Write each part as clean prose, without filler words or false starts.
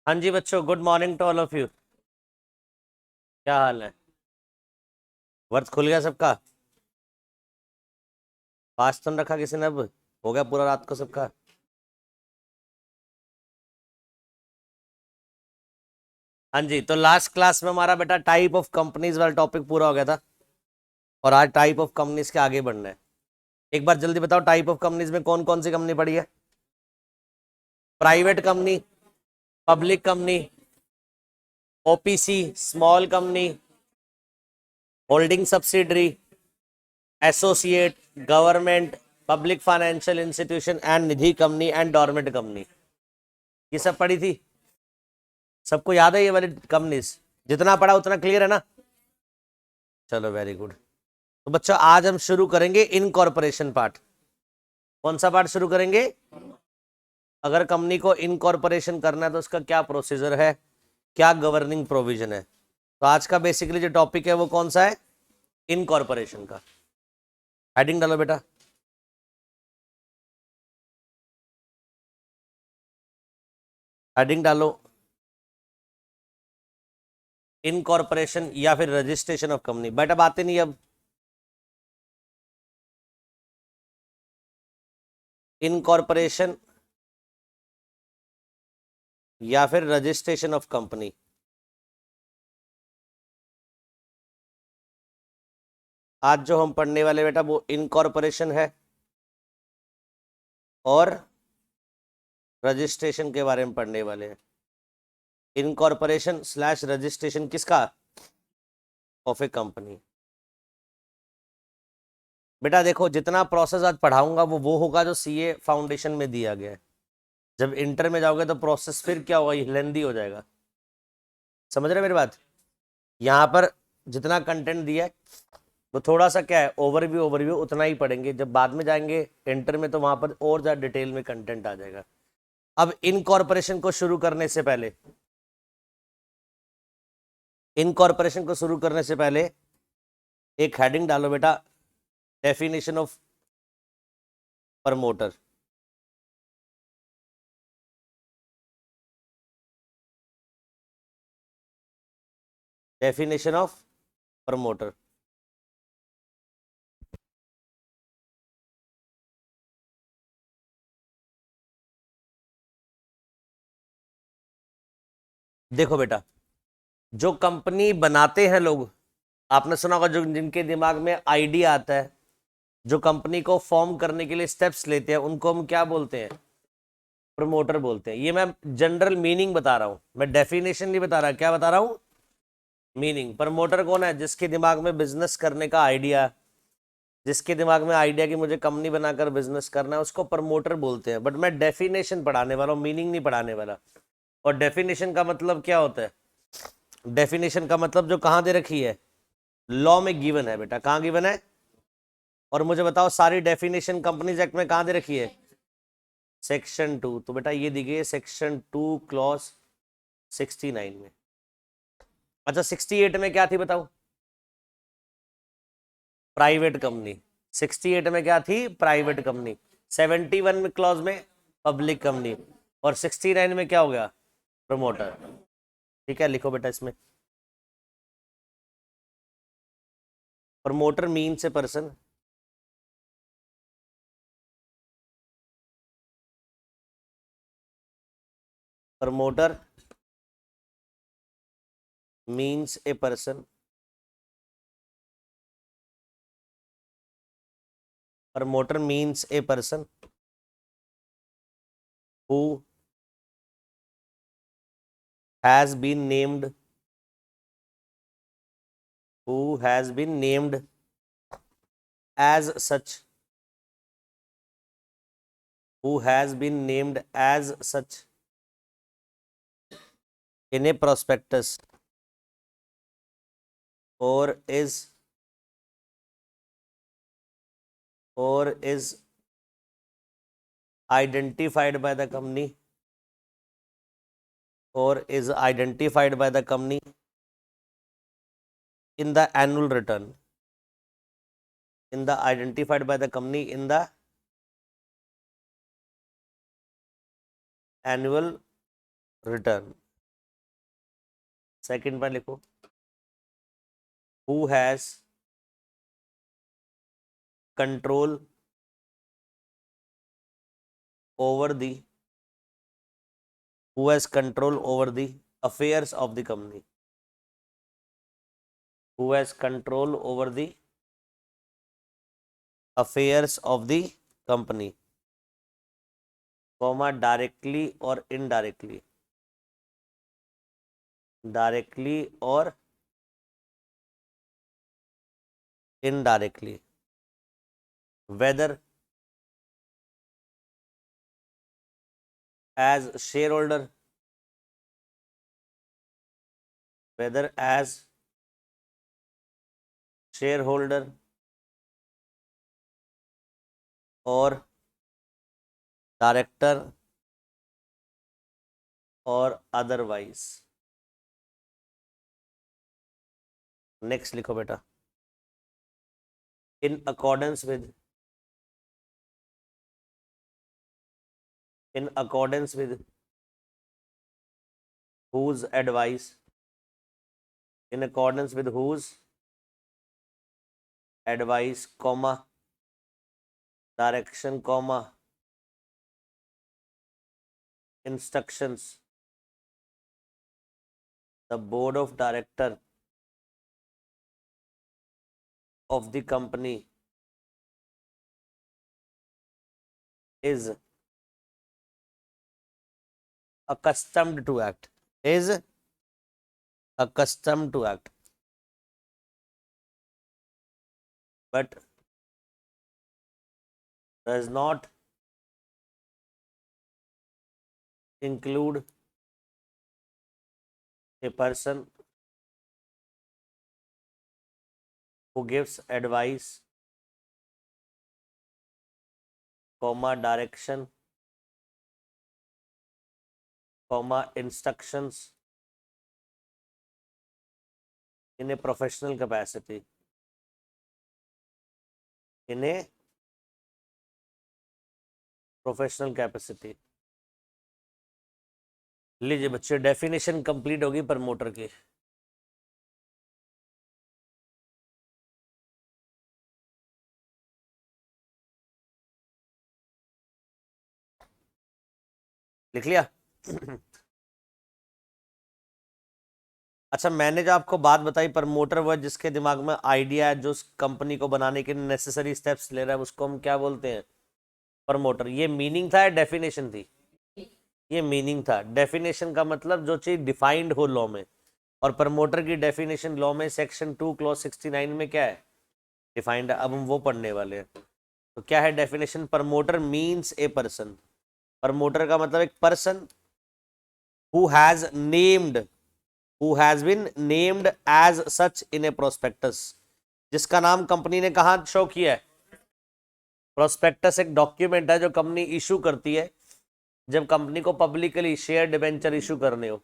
हाँ जी बच्चों, good morning to all of you. क्या हाल है? वर्त खुल गया सबका? फास्ट तो नहीं रखा किसी ने? अब हो गया पूरा रात को सबका? हाँ जी, तो लास्ट क्लास में हमारा बेटा टाइप ऑफ कंपनीज वाला टॉपिक पूरा हो गया था और आज टाइप ऑफ कंपनीज के आगे बढ़ना है। एक बार जल्दी बताओ, टाइप ऑफ कंपनीज में कौन कौन सी कंपनी पड़ी है? Private company, public company, OPC, small company, holding subsidiary, associate, government, public financial institution and Nidhi company and dormant company. ये सब पढ़ी थी? सबको याद है ये वाली कंपनीज? जितना पढ़ा उतना क्लियर है ना? चलो वेरी गुड। तो बच्चों आज हम शुरू करेंगे इनकॉर्पोरेशन पार्ट। कौन सा पार्ट शुरू करेंगे? अगर कंपनी को इनकॉर्पोरेशन करना है तो उसका क्या प्रोसीजर है, क्या गवर्निंग प्रोविजन है। तो आज का बेसिकली जो टॉपिक है वो कौन सा है? इनकॉर्पोरेशन का। हेडिंग डालो बेटा। हेडिंग डालो, इनकॉर्पोरेशन या फिर रजिस्ट्रेशन ऑफ कंपनी। बेटा बातें नहीं अब। इनकॉर्पोरेशन या फिर रजिस्ट्रेशन ऑफ कंपनी। आज जो हम पढ़ने वाले बेटा वो इनकॉर्पोरेशन है और रजिस्ट्रेशन के बारे में पढ़ने वाले हैं। इनकॉर्पोरेशन स्लैश रजिस्ट्रेशन किसका? Of a company. बेटा देखो, जितना प्रोसेस आज पढ़ाऊंगा वो होगा जो सीए फाउंडेशन में दिया गया है। जब इंटर में जाओगे तो प्रोसेस फिर क्या होगा, लेंदी हो जाएगा। समझ रहे मेरी बात? यहाँ पर जितना कंटेंट दिया है वो थोड़ा सा क्या है, ओवरव्यू ओवरव्यू उतना ही पढ़ेंगे। जब बाद में जाएंगे इंटर में तो वहां पर और ज्यादा डिटेल में कंटेंट आ जाएगा। अब इनकॉर्पोरेशन को शुरू करने से पहले, इनकॉर्पोरेशन को शुरू करने से पहले एक हेडिंग डालो बेटा, definition of promoter. Definition of promoter. देखो बेटा, जो कंपनी बनाते हैं लोग, आपने सुना होगा, जो जिनके दिमाग में आइडिया आता है, जो कंपनी को फॉर्म करने के लिए स्टेप्स लेते हैं, उनको हम क्या बोलते हैं? प्रमोटर बोलते हैं। ये मैं जनरल मीनिंग बता रहा हूं, मैं डेफिनेशन नहीं बता रहा। क्या बता रहा हूं? मीनिंग। प्रमोटर कौन है? जिसके दिमाग में बिजनेस करने का आइडिया, जिसके दिमाग में आइडिया कि मुझे कंपनी बनाकर बिजनेस करना है, उसको प्रमोटर बोलते हैं। बट मैं डेफिनेशन पढ़ाने वाला हूं, मीनिंग नहीं पढ़ाने वाला। और डेफिनेशन का मतलब क्या होता है? डेफिनेशन का मतलब जो कहां दे रखी है, लॉ में गिवन है बेटा। कहां गिवन है? और मुझे बताओ, सारी डेफिनेशन कंपनीज एक्ट में कहां दे रखी है? सेक्शन 2। तो बेटा ये दी गई है सेक्शन 2 क्लॉज 69 में। अच्छा, 68 में क्या थी बताओ? Private company. 68 में क्या थी? Private company. 71 में क्लॉज में पब्लिक कंपनी। और 69 में क्या हो गया? प्रमोटर। ठीक है, लिखो बेटा इसमें। Promoter means a person promoter means a person promoter means a person who has been named as such who has been named as such in a prospectus or is identified by the company or is identified by the company in the annual return in the identified by the company in the annual return। Second में लिखो who has control over the who has control over the affairs of the company, who has control over the affairs of the company, comma directly or indirectly, directly or indirectly, whether as shareholder, whether as shareholder or director or otherwise. Next लिखो बेटा in accordance with whose advice, in accordance with whose advice, comma direction, comma instructions, the board of director of the company is accustomed to act, is accustomed to act, but does not include a person who gives advice, comma direction, comma instructions in a professional capacity, in a professional capacity. लीजिए बच्चे definition complete होगी promoter की। लिख लिया? अच्छा मैंने जो आपको बात बताई प्रमोटर वो जिसके दिमाग में आइडिया है, जो उस कंपनी को बनाने के नेसेसरी स्टेप्स ले रहा है, उसको हम क्या बोलते हैं? प्रमोटर। ये मीनिंग था या डेफिनेशन थी? ये मीनिंग था। डेफिनेशन का मतलब जो चीज डिफाइंड हो लॉ में, और प्रमोटर की डेफिनेशन लॉ में सेक्शन 2 क्लॉज 69 में क्या है? डिफाइंड। अब हम वो पढ़ने वाले हैं। तो क्या है definition? Promoter means a person. Promoter का मतलब एक person who has named, who has been named as such in a prospectus, जिसका नाम कंपनी ने कहा शो किया है? प्रोस्पेक्टस एक डॉक्यूमेंट है जो कंपनी इशू करती है जब कंपनी को पब्लिकली शेयर डिबेंचर इशू करने हो,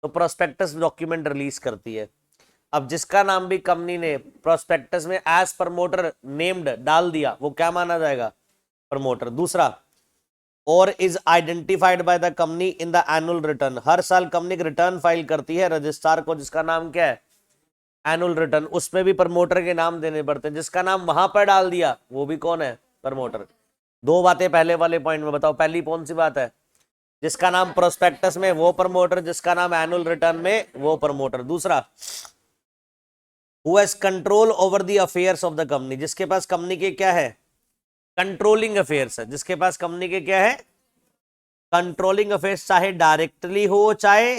तो प्रोस्पेक्टस डॉक्यूमेंट रिलीज करती है। अब जिसका नाम भी कंपनी ने प्रोस्पेक्टस में एज प्रमोटर नेम्ड डाल दिया, वो क्या माना जाएगा? प्रमोटर। दूसरा, और is identified by the company in the annual return, हर साल कंपनी रिटर्न फाइल करती है रजिस्ट्रार को, जिसका नाम क्या है? Annual return. उसमें भी प्रमोटर के नाम देने पड़ते हैं, जिसका नाम वहां पर डाल दिया वो भी कौन है? प्रमोटर। दो बातें पहले वाले पॉइंट में बताओ, पहली कौन सी बात है? जिसका नाम प्रोस्पेक्टस में वो प्रमोटर, जिसका नाम एनुअल रिटर्न में वो प्रमोटर। दूसरा, who has control over the affairs of the company, जिसके पास कंपनी के क्या है? कंट्रोलिंग अफेयर्स है। जिसके पास कंपनी के क्या है? कंट्रोलिंग अफेयर्स, चाहे डायरेक्टली हो चाहे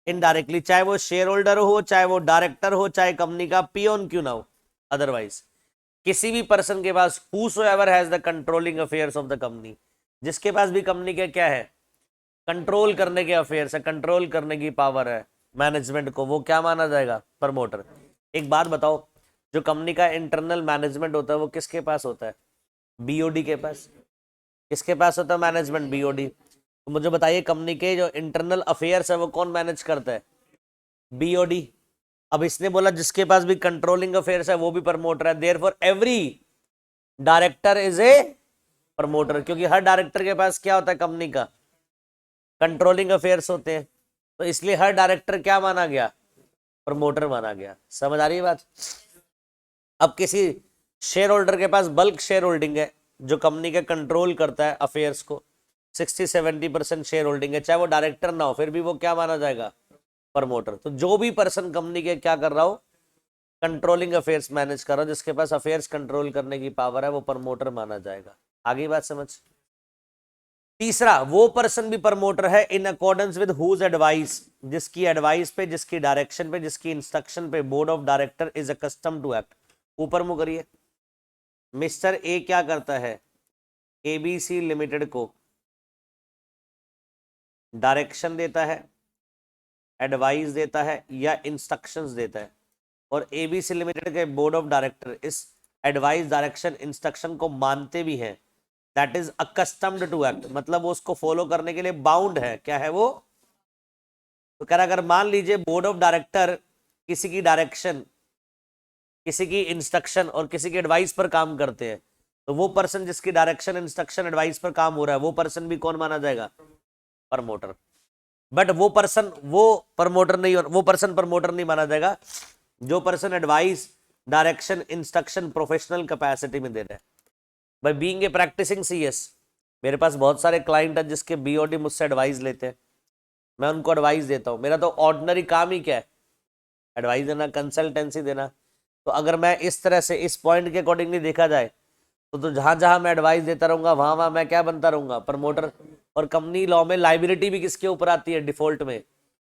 इनडायरेक्टली, चाहे वो शेयर होल्डर हो, चाहे वो डायरेक्टर हो, चाहे कंपनी का पियोन क्यों ना हो, अदरवाइज किसी भी पर्सन के पास whosoever has the controlling affairs of the company, जिसके पास भी कंपनी के क्या है? कंट्रोल करने के अफेयर्स है, कंट्रोल करने की पावर है मैनेजमेंट को, वो क्या माना जाएगा? प्रमोटर। एक बात बताओ, जो कंपनी का इंटरनल मैनेजमेंट होता है वो किसके पास होता है? बीओडी के पास। किसके पास होता है मैनेजमेंट? बीओडी। तो मुझे बताइए कंपनी के जो इंटरनल अफेयर्स है वो कौन मैनेज करता है? बीओडी। अब इसने बोला जिसके पास भी कंट्रोलिंग अफेयर्स है वो भी प्रमोटर है, therefore every director is a promoter, क्योंकि हर डायरेक्टर के पास क्या होता है? कंपनी का कंट्रोलिंग अफेयर्स होते हैं, तो इसलिए हर डायरेक्टर क्या माना गया? प्रमोटर माना गया। समझ आ रही है बात? अब किसी शेयर होल्डर के पास बल्क शेयर होल्डिंग है जो कंपनी का कंट्रोल करता है अफेयर्स को, 60-70% शेयर होल्डिंग है, चाहे वो डायरेक्टर ना हो, फिर भी वो क्या माना जाएगा? प्रमोटर। तो जो भी पर्सन कंपनी के क्या कर रहा हो, कंट्रोलिंग अफेयर्स मैनेज कर रहा हो, जिसके पास अफेयर्स कंट्रोल करने की पावर है, वो प्रमोटर माना जाएगा। आगे बात समझ। तीसरा, वो पर्सन भी प्रमोटर है in accordance with whose advice, जिसकी एडवाइस पे, जिसकी डायरेक्शन पे, जिसकी इंस्ट्रक्शन पे board of director is accustom to act. ऊपर मुंह करिए। मिस्टर ए क्या करता है? एबीसी लिमिटेड को डायरेक्शन देता है, एडवाइस देता है या इंस्ट्रक्शंस देता है, और एबीसी लिमिटेड के बोर्ड ऑफ डायरेक्टर इस एडवाइस, डायरेक्शन, इंस्ट्रक्शन को मानते भी हैं। That is accustomed to act, मतलब वो उसको फॉलो करने के लिए बाउंड है। क्या है वो? तो कह रहा अगर मान लीजिए बोर्ड ऑफ डायरेक्टर किसी की डायरेक्शन, किसी की इंस्ट्रक्शन और किसी की एडवाइस पर काम करते हैं, तो वो पर्सन जिसकी डायरेक्शन, इंस्ट्रक्शन, एडवाइस पर काम हो रहा है, वो पर्सन भी कौन माना जाएगा? प्रमोटर। बट वो प्रमोटर नहीं, वो पर्सन प्रमोटर नहीं माना जाएगा जो person advice, direction, instruction professional capacity में दे रहे हैं। By being a practising CS, मेरे पास बहुत सारे क्लाइंट हैं जिसके बीओडी मुझसे एडवाइस लेते हैं, मैं उनको एडवाइस देता हूं। मेरा तो ऑर्डिनरी काम ही क्या है? एडवाइस देना, कंसल्टेंसी देना। तो अगर मैं इस तरह से, इस पॉइंट के अकॉर्डिंगली देखा जाए, तो जहां जहां मैं एडवाइस देता रहूंगा, वहां वहां मैं क्या बनता रहूंगा? प्रमोटर। और कंपनी लॉ में लाइबिलिटी भी किसके ऊपर आती है डिफॉल्ट में?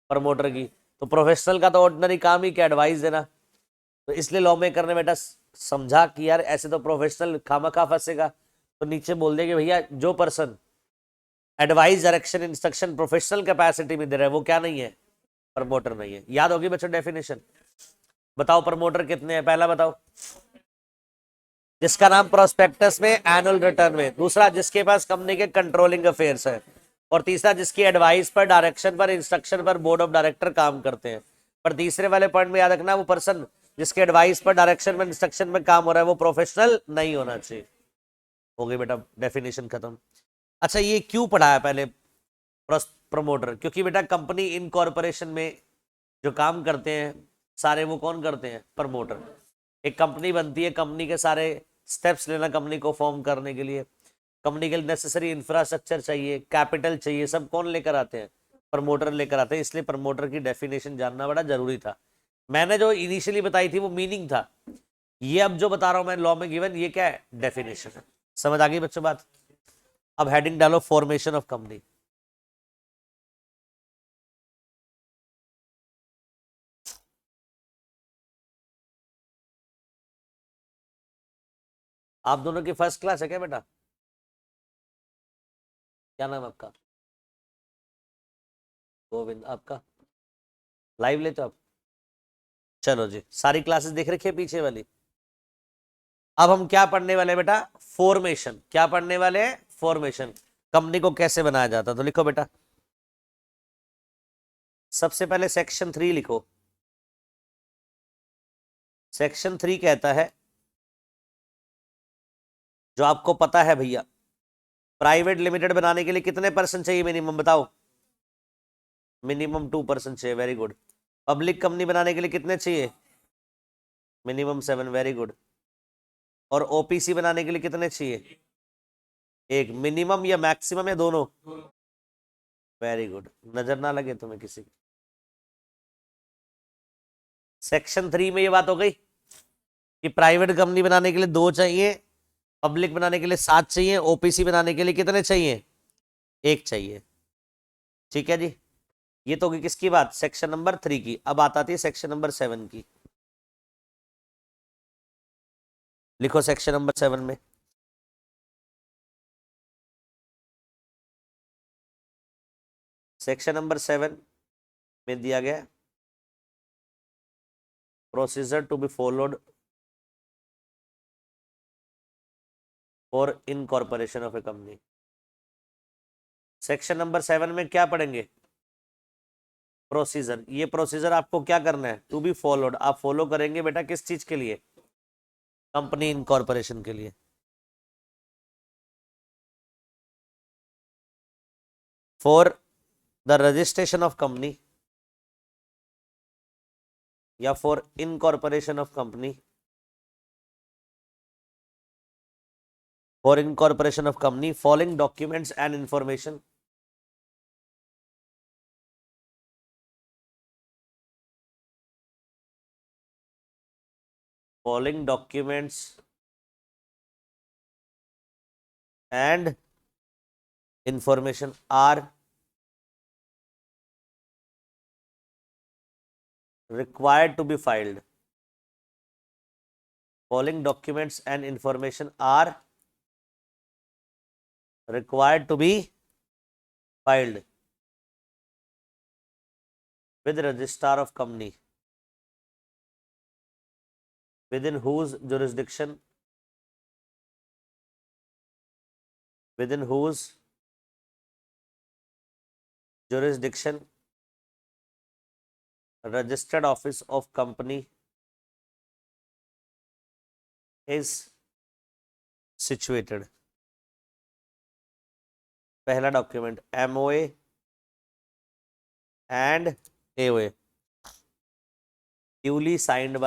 प्रमोटर की। तो प्रोफेशनल का तो ऑर्डिनरी काम ही क्या? एडवाइस देना। तो इसलिए लॉ मेकर ने बेटा समझा कि यार ऐसे तो प्रोफेशनल खामखा फंसेगा, तो नीचे बोल दे कि भैया जो person advice, direction, instruction professional capacity में दे रहा है, वो क्या नहीं है? प्रमोटर नहीं है। याद होगी बच्चों डेफिनेशन? बताओ प्रमोटर कितने हैं? पहला बताओ। जिसका नाम प्रोस्पेक्टस में, एनुअल रिटर्न में। दूसरा, जिसके पास कंपनी के कंट्रोलिंग अफेयर्स है। और तीसरा, जिसकी एडवाइस पर, डायरेक्शन पर, इंस्ट्रक्शन पर बोर्ड ऑफ डायरेक्टर काम करते हैं। पर तीसरे वाले पॉइंट में याद रखना, वो पर्सन जिसके एडवाइस पर, डायरेक्शन पर, इंस्ट्रक्शन में काम हो रहा है, वो प्रोफेशनल नहीं होना चाहिए। हो गई बेटा डेफिनेशन खत्म। अच्छा, ये क्यों पढ़ाया पहले प्रमोटर? क्योंकि बेटा कंपनी इन कॉर्पोरेशन में जो काम करते हैं सारे, वो कौन करते हैं? प्रमोटर। एक कंपनी बनती है, कंपनी के सारे स्टेप्स लेना कंपनी को फॉर्म करने के लिए, कंपनी के लिए नेसेसरी इंफ्रास्ट्रक्चर चाहिए, कैपिटल चाहिए, सब कौन लेकर आते हैं? प्रमोटर लेकर आते हैं। इसलिए प्रमोटर की डेफिनेशन जानना बड़ा जरूरी था। मैंने जो इनिशियली बताई थी वो मीनिंग था, ये अब जो बता रहा हूं मैं लॉ में गिवन, ये क्या है? डेफिनेशन है। समझ आ गई बच्चों बात? अब हेडिंग डालो, फॉर्मेशन ऑफ कंपनी। आप दोनों की फर्स्ट क्लास है क्या बेटा? क्या नाम है आपका? गोविंद। आपका? लाइव लेते हो आप? चलो जी, सारी क्लासेस देख रखी है पीछे वाली। अब हम क्या पढ़ने वाले बेटा? फॉर्मेशन। क्या पढ़ने वाले हैं? फॉर्मेशन। कंपनी को कैसे बनाया जाता, तो लिखो बेटा। सबसे पहले सेक्शन 3 लिखो। सेक्शन 3 कहता है, जो आपको पता है भैया, प्राइवेट लिमिटेड बनाने के लिए कितने पर्सन चाहिए मिनिमम? बताओ। मिनिमम 2% चाहिए। Very good. पब्लिक कंपनी बनाने के लिए कितने चाहिए? मिनिमम 7। Very good. और ओपीसी बनाने के लिए कितने चाहिए? एक। मिनिमम या मैक्सिमम या दोनों? Very good. नजर ना लगे तुम्हें किसी की। सेक्शन 3 में ये बात हो गई कि प्राइवेट कंपनी बनाने के लिए 2 चाहिए, पब्लिक बनाने के लिए 7 चाहिए, ओपीसी बनाने के लिए कितने चाहिए? 1 चाहिए। ठीक है जी। ये तो होगी किसकी बात? सेक्शन नंबर 3 की। अब आती है सेक्शन नंबर 7 की। लिखो सेक्शन नंबर 7 में। सेक्शन नंबर 7 में दिया गया, procedure to be followed for incorporation of a company. Section number 7 में क्या पढ़ेंगे? प्रोसीजर। ये प्रोसीजर आपको क्या करना है? To be followed. आप फॉलो करेंगे बेटा किस चीज के लिए? कंपनी इनकॉर्पोरेशन के लिए। For the registration of company या for incorporation of company, for incorporation of company, following documents and information, following documents and information are required to be filed. Following documents and information are required to be filed with registrar of company within whose jurisdiction registered office of company is situated. पहला document MOA and AOA duly signed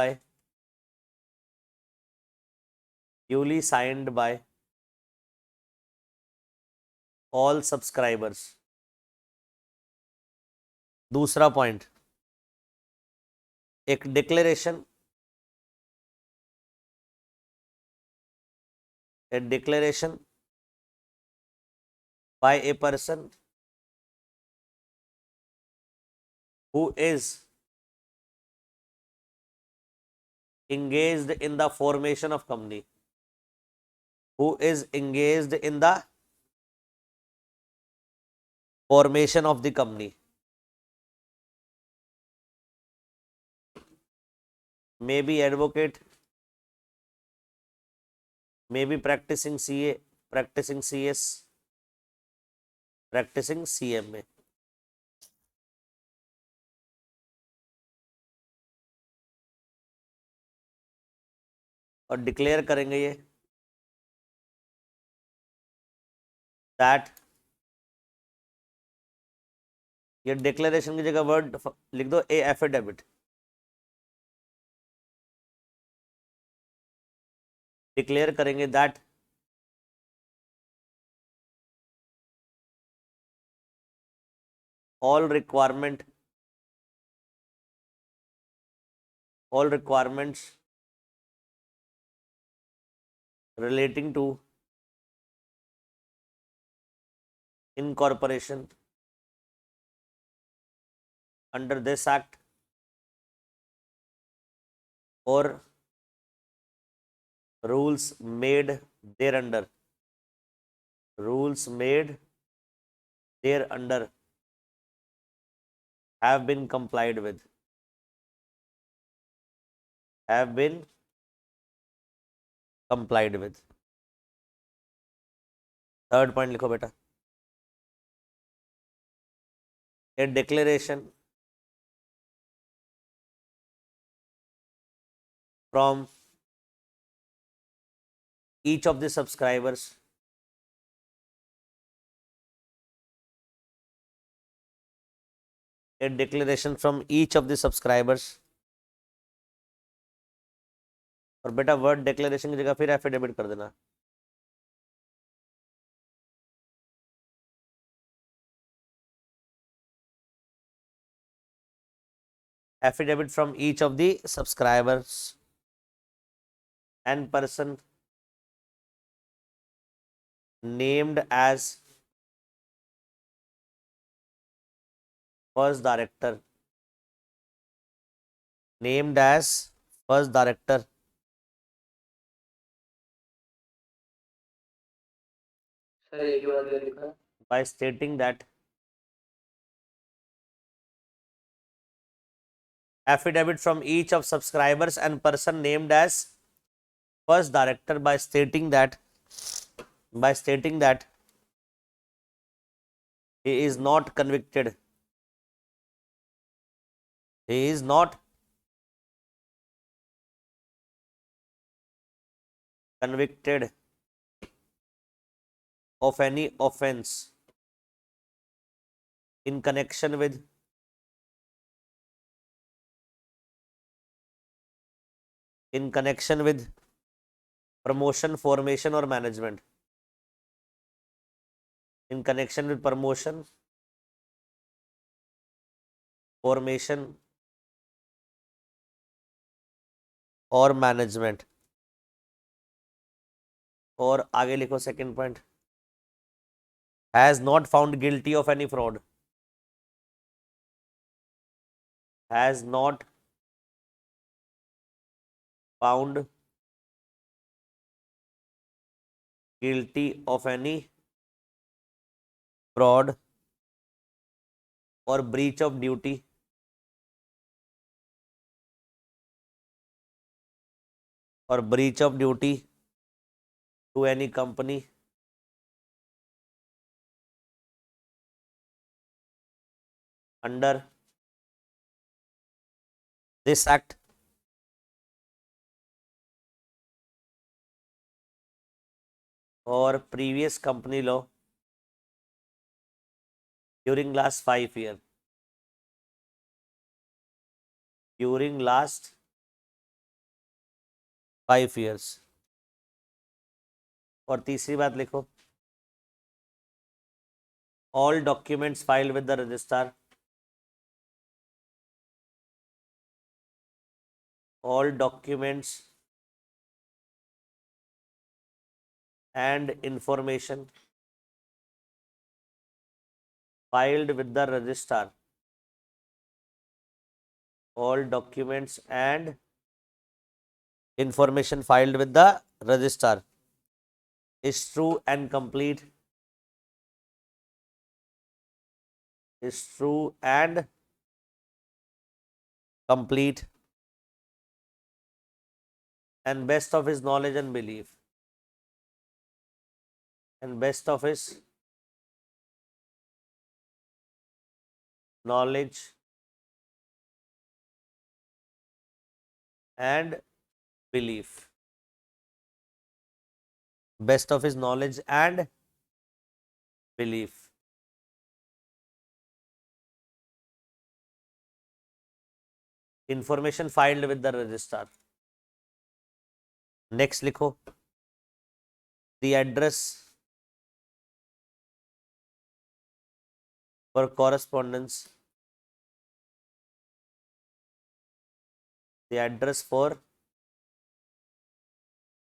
by all subscribers. दूसरा point, एक declaration, by a person who is engaged in the formation of company, of the company, may be advocate, may be practicing CA, practicing CS, practicing CMA. और declare करेंगे ये that, ये declaration की जगह word लिख दो ए affidavit, declare करेंगे that all requirements relating to incorporation under this act or rules made thereunder have been complied with. Third point लिखो बेटा, a declaration from each of the subscribers और बेटा वर्ड डिक्लेरेशन की जगह फिर एफिडेविट कर देना, affidavit from each of the subscribers and person named as first director, by stating that affidavit from each of subscribers and person named as first director by stating that he is not convicted of any offense in connection with in connection with promotion, formation or management. In connection with promotion, formation और management. और आगे लिखो second point, has not found guilty of any fraud. Has not found guilty of any fraud और breach of duty और breach of duty to any company under this act और previous company law during last 5 years. During last 5 years. और तीसरी बात लिखो, all documents filed with the registrar, all documents and information filed with the registrar, all documents and information filed with the registrar is true and complete, is true and complete and best of his knowledge and belief, and best of his knowledge and belief, best of his knowledge and belief. Information filed with the registrar. Next लिखो, the address for correspondence, the address for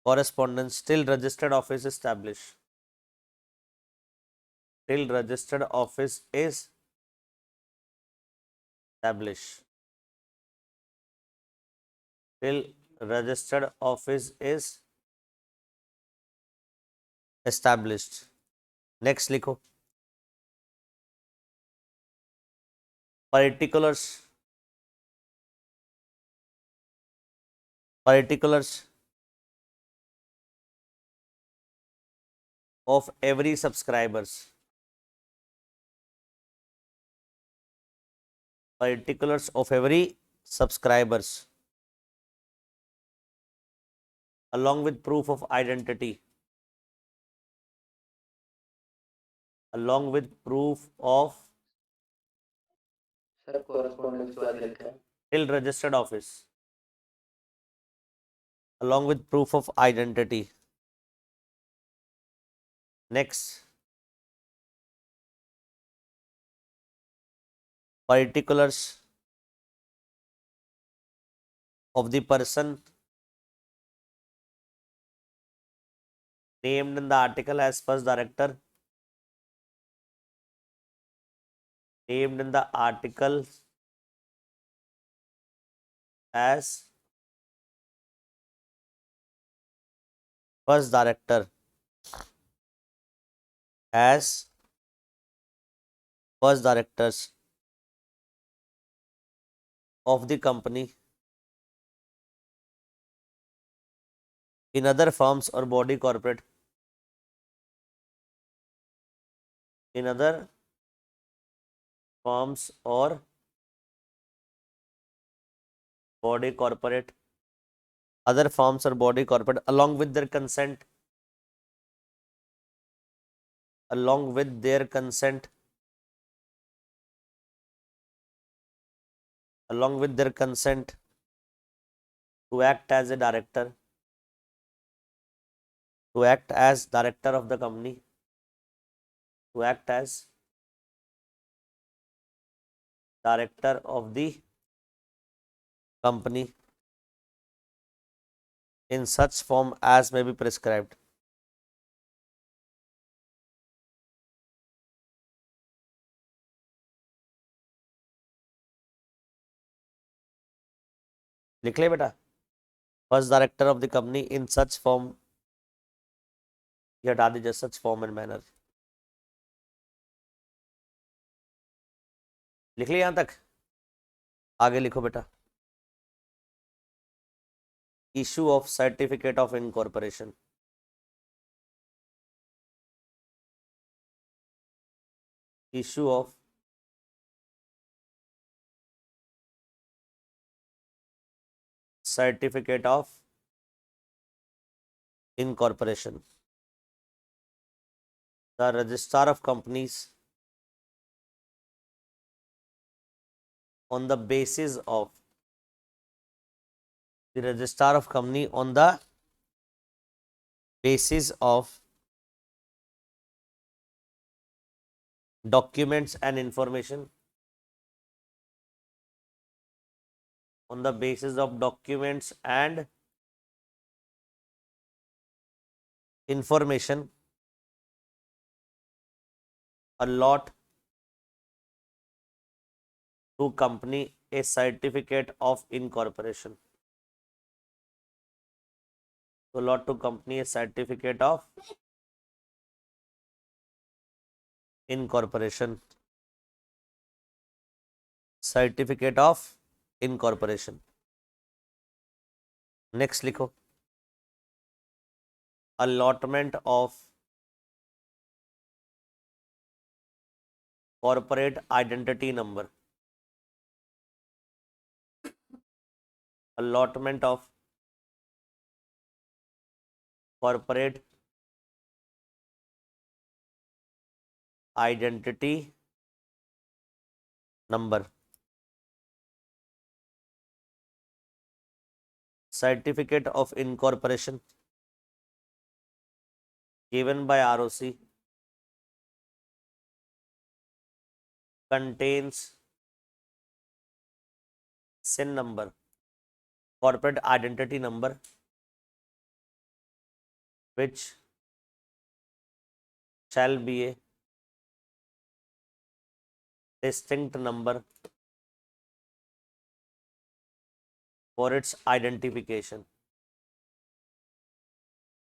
correspondence till registered office established, till registered office is established, till registered office is established. Next लिखो, particulars, particulars of every subscribers, particulars of every subscribers along with proof of identity, along with proof of sir correspondence के बाद ही रखा है. till registered office, along with proof of identity. Next, particulars of the person named in the article as first director, named in the article as first director, as first directors of the company in other firms or body corporate, in other firms or body corporate, other firms or body corporate along with their consent, along with their consent, along with their consent to act as a director, to act as director of the company, to act as director of the company in such form as may be prescribed. लिख ले बेटा, first director of the company in such form, ये हटा दीजिए, such form and manner. लिख लिया यहां तक, आगे लिखो बेटा। Issue of certificate of incorporation, issue of certificate of incorporation, the registrar of companies on the basis of the registrar of company on the basis of documents and information, on the basis of documents and information allot to company a certificate of incorporation, to allot to company a certificate of incorporation, certificate of incorporation। Next लिखो, allotment of corporate identity number, allotment of corporate identity number, certificate of incorporation given by ROC contains SIN number, corporate identity number, which shall be a distinct number for its identification,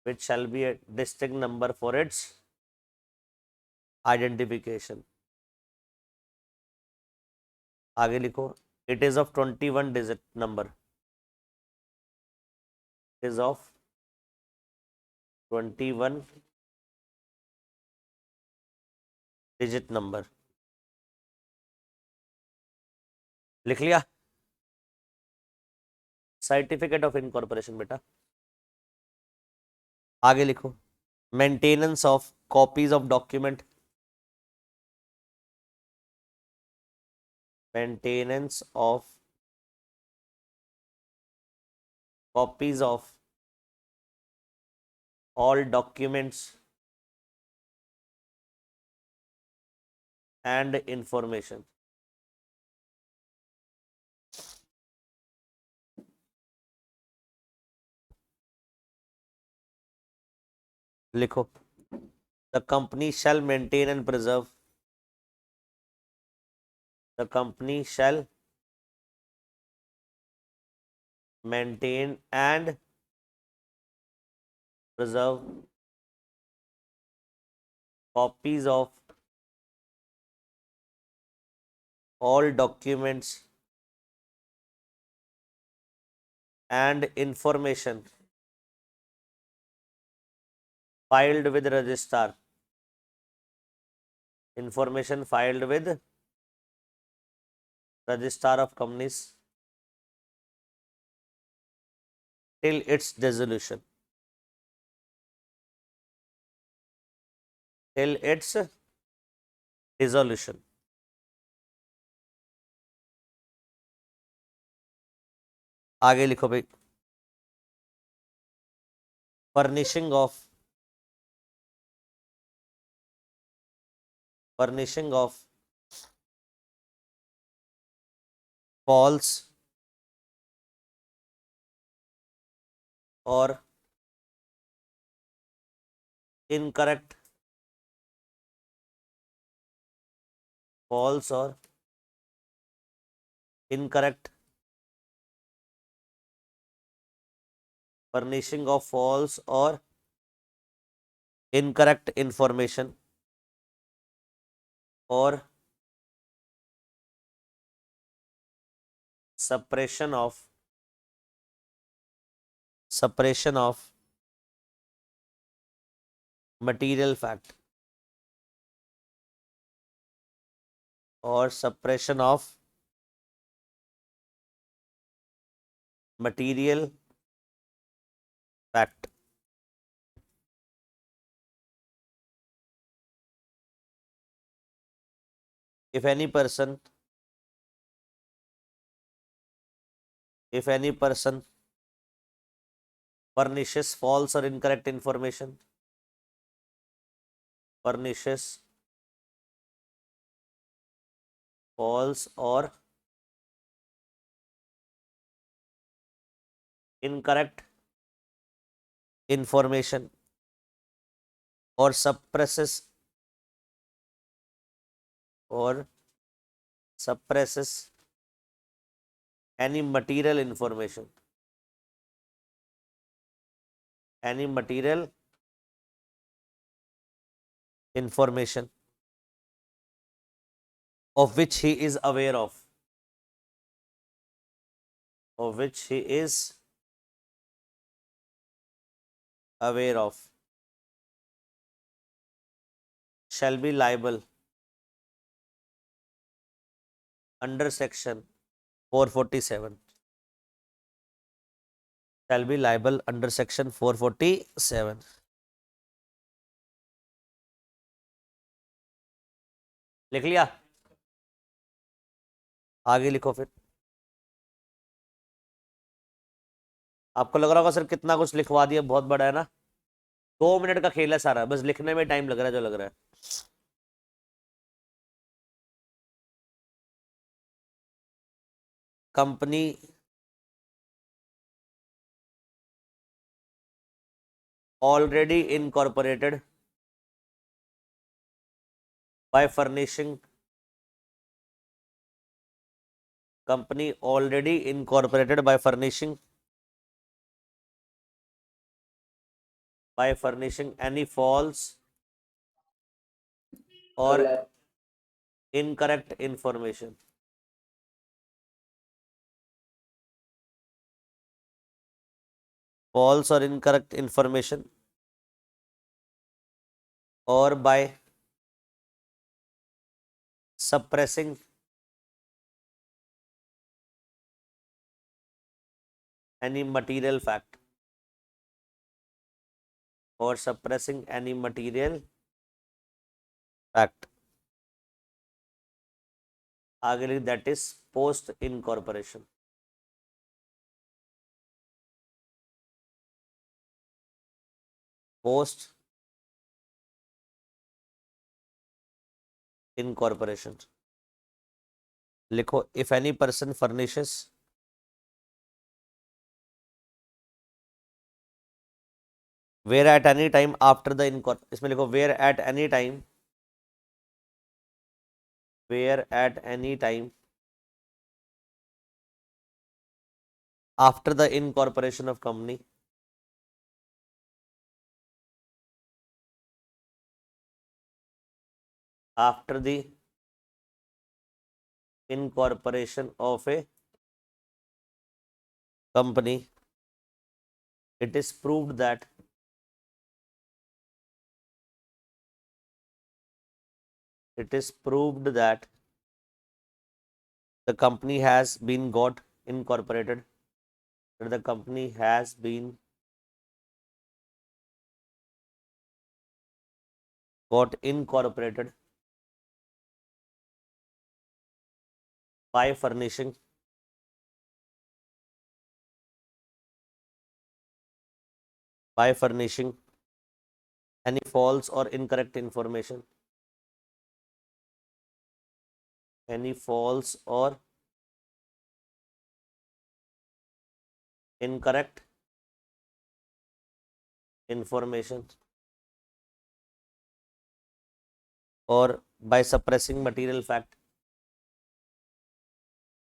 which shall be a distinct number for its identification। आगे लिखो, it is of 21 digit number, it is of 21 digit number। लिख लिया, certificate of incorporation बेटा। आगे लिखो, maintenance of copies of document, maintenance of copies of all documents and information। लिखो, the company shall maintain and preserve, the company shall maintain and preserve copies of all documents and information filed with registrar, information filed with registrar of companies till its dissolution, till its dissolution। आगे लिखो भाई, furnishing of false or incorrect, false or incorrect, furnishing of false or incorrect information or suppression of material fact or suppression of material fact. If any person furnishes false or incorrect information, furnishes false or incorrect information or suppresses any material information, of which he is aware of, shall be liable under section 447, shall be liable under section 447. लिख लिया? आगे लिखो फिर। आपको लग रहा होगा sir कितना कुछ लिखवा दिया, बहुत बड़ा है ना। 2 मिनट का खेल है सारा, बस लिखने में टाइम लग रहा है जो लग रहा है। Company already incorporated by furnishing company already incorporated by furnishing any false or incorrect information or by suppressing any material fact or suppressing any material fact, आगे लिख, that is post incorporation. Post incorporation लिखो, if any person furnishes where at any time after the इसमें लिखो where at any time after the incorporation of company after the incorporation of a company, it is proved that the company has been got incorporated, that the company has been got incorporated by furnishing by furnishing any false or incorrect information, any false or incorrect information, or by suppressing material fact,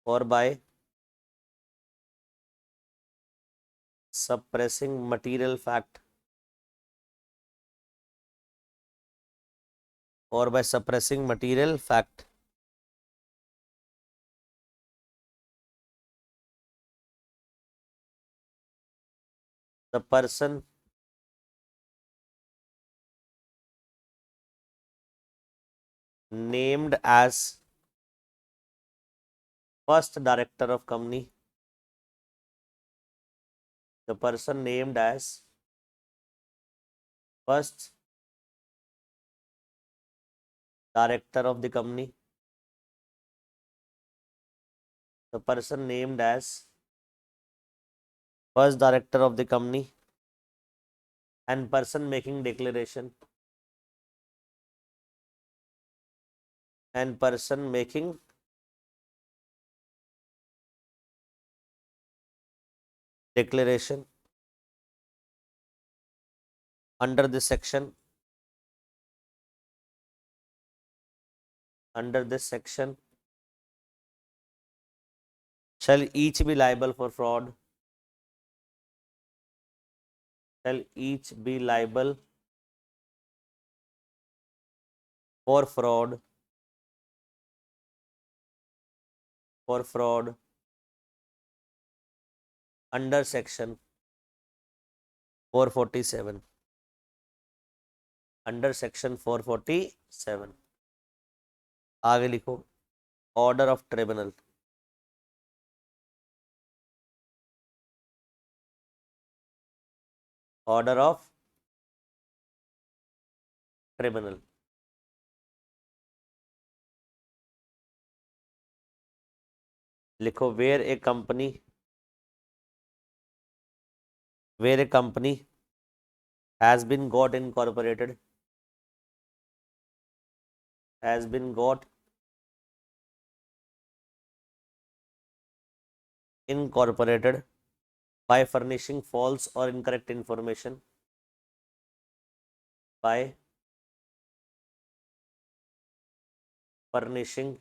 or by suppressing material fact, or by suppressing material fact. The person named as first director of company, the person named as first director of the company, the person named as first director of the company, and person making declaration, and person making declaration under this section, under this section shall each be liable for fraud, shall each be liable for fraud, for fraud under section 447, under section 447। आगे लिखो order of tribunal, order of tribunal. लिखो where a company, where a company has been got incorporated, has been got incorporated by furnishing false or incorrect information, by furnishing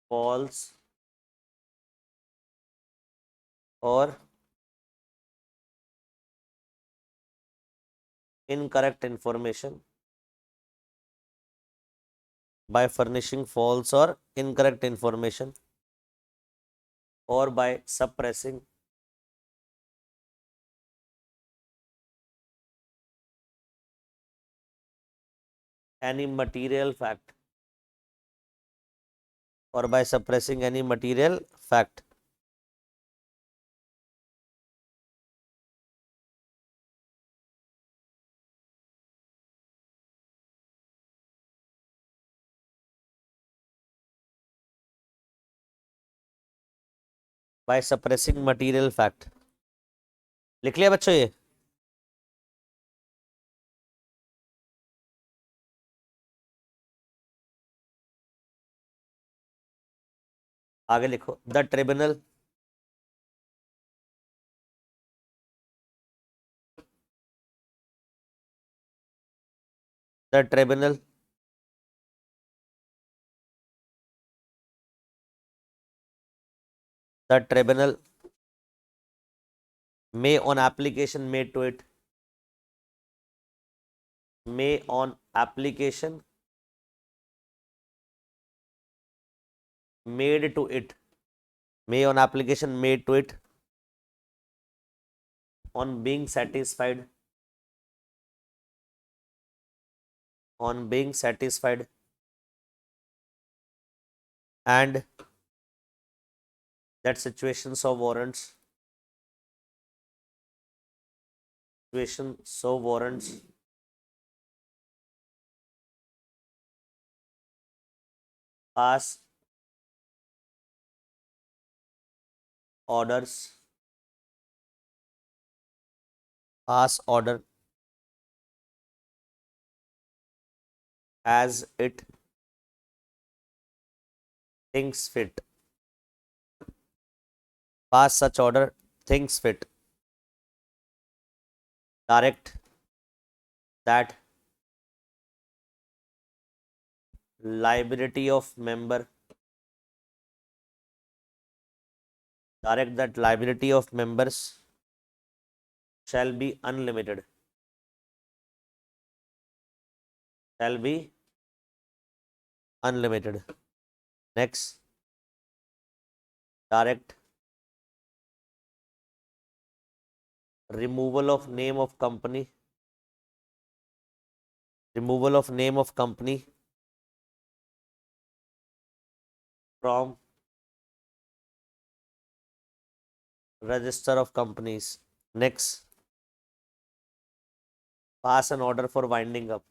false or incorrect information, by furnishing false or incorrect information, or by suppressing any material fact, or by suppressing any material fact, by suppressing material fact। लिख लिया बच्चों ये? आगे लिखो the tribunal the tribunal the tribunal may on application made to it, may on application made to it, may on application made to it, on being satisfied, on being satisfied, and that situations of warrants, situation so warrants, pass orders pass order as it thinks fit. Pass such order thinks fit. Direct that liability of member. Direct that liability of members shall be unlimited. Shall be unlimited. Next, direct removal of name of company. Removal of name of company from register of companies. Next, pass an order for winding up.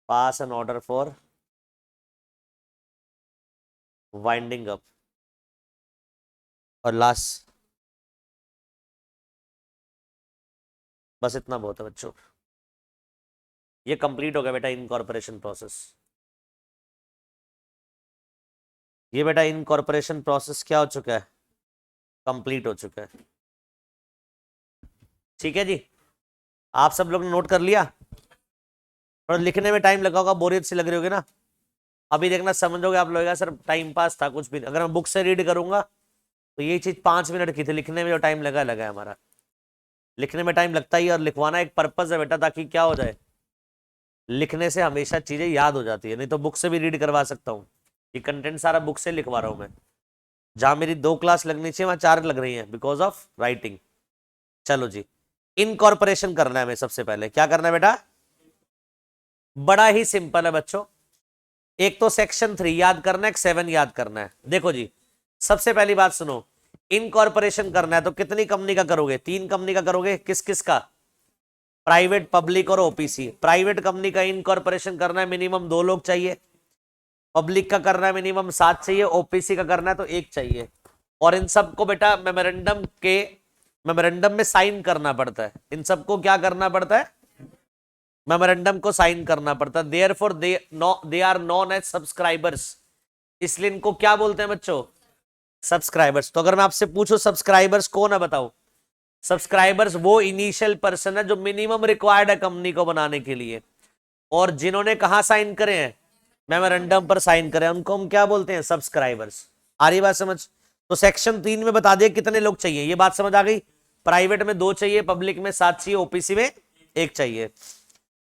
Pass an order for winding up. और last, बस इतना बहुत है बच्चों, ये complete हो गया बेटा इनकॉर्पोरेशन प्रोसेस। ये बेटा इनकॉर्पोरेशन प्रोसेस क्या हो चुका है, कंप्लीट हो चुका है। ठीक है जी, आप सब लोग ने नोट कर लिया? और लिखने में टाइम लगा होगा, बोरियत सी लग रही होगी ना। अभी देखना समझोगे आप लोग, सर टाइम पास था कुछ भी। अगर मैं बुक से रीड करूंगा तो ये चीज 5 मिनट की थी, लिखने में जो टाइम लगा है हमारा। लिखने में टाइम लगता ही है, और लिखवाना एक पर्पज है बेटा, ताकि क्या हो जाए, लिखने से हमेशा चीजें याद हो जाती है। नहीं तो बुक से भी रीड करवा सकता हूँ, ये कंटेंट सारा बुक से लिखवा रहा हूँ मैं। जहां मेरी 2 क्लास लगनी चाहिए वहां 4 लग रही है बिकॉज ऑफ राइटिंग। चलो जी, इनकॉर्पोरेशन करना है हमें। सबसे पहले क्या करना है बेटा, बड़ा ही सिंपल है बच्चों। एक तो सेक्शन 3 याद करना है, एक 7 याद करना है। देखो जी, सबसे पहली बात सुनो, इनकॉर्पोरेशन करना है तो कितनी कंपनी का करोगे? 3 कंपनी का करोगे। किस किस का? प्राइवेट, पब्लिक और ओपीसी। प्राइवेट कंपनी का इनकॉर्पोरेशन करना है, मिनिमम 2 लोग चाहिए। पब्लिक का करना है मिनिमम 7 चाहिए। ओपीसी का करना है तो 1 चाहिए। और इन सबको बेटा मेमोरेंडम में साइन करना पड़ता है। इन सबको क्या करना पड़ता है? मेमोरेंडम को साइन करना पड़ता है। Therefore they are known as subscribers. इसलिए इनको क्या बोलते हैं बच्चों? सब्सक्राइबर्स। तो अगर मैं आपसे पूछूं सब्सक्राइबर्स कौन है, बताओ। सब्सक्राइबर्स वो इनिशियल पर्सन है जो मिनिमम रिक्वायर्ड है कंपनी को बनाने के लिए, और जिन्होंने कहां साइन करे हैं? मेमोरेंडम पर साइन करे, उनको हम क्या बोलते हैं? सब्सक्राइबर्स। आ रही बात समझ? तो सेक्शन 3 में बता दिए कितने लोग चाहिए, ये बात समझ आ गई। प्राइवेट में 2 चाहिए, पब्लिक में 7 चाहिए, ओपीसी में 1 चाहिए।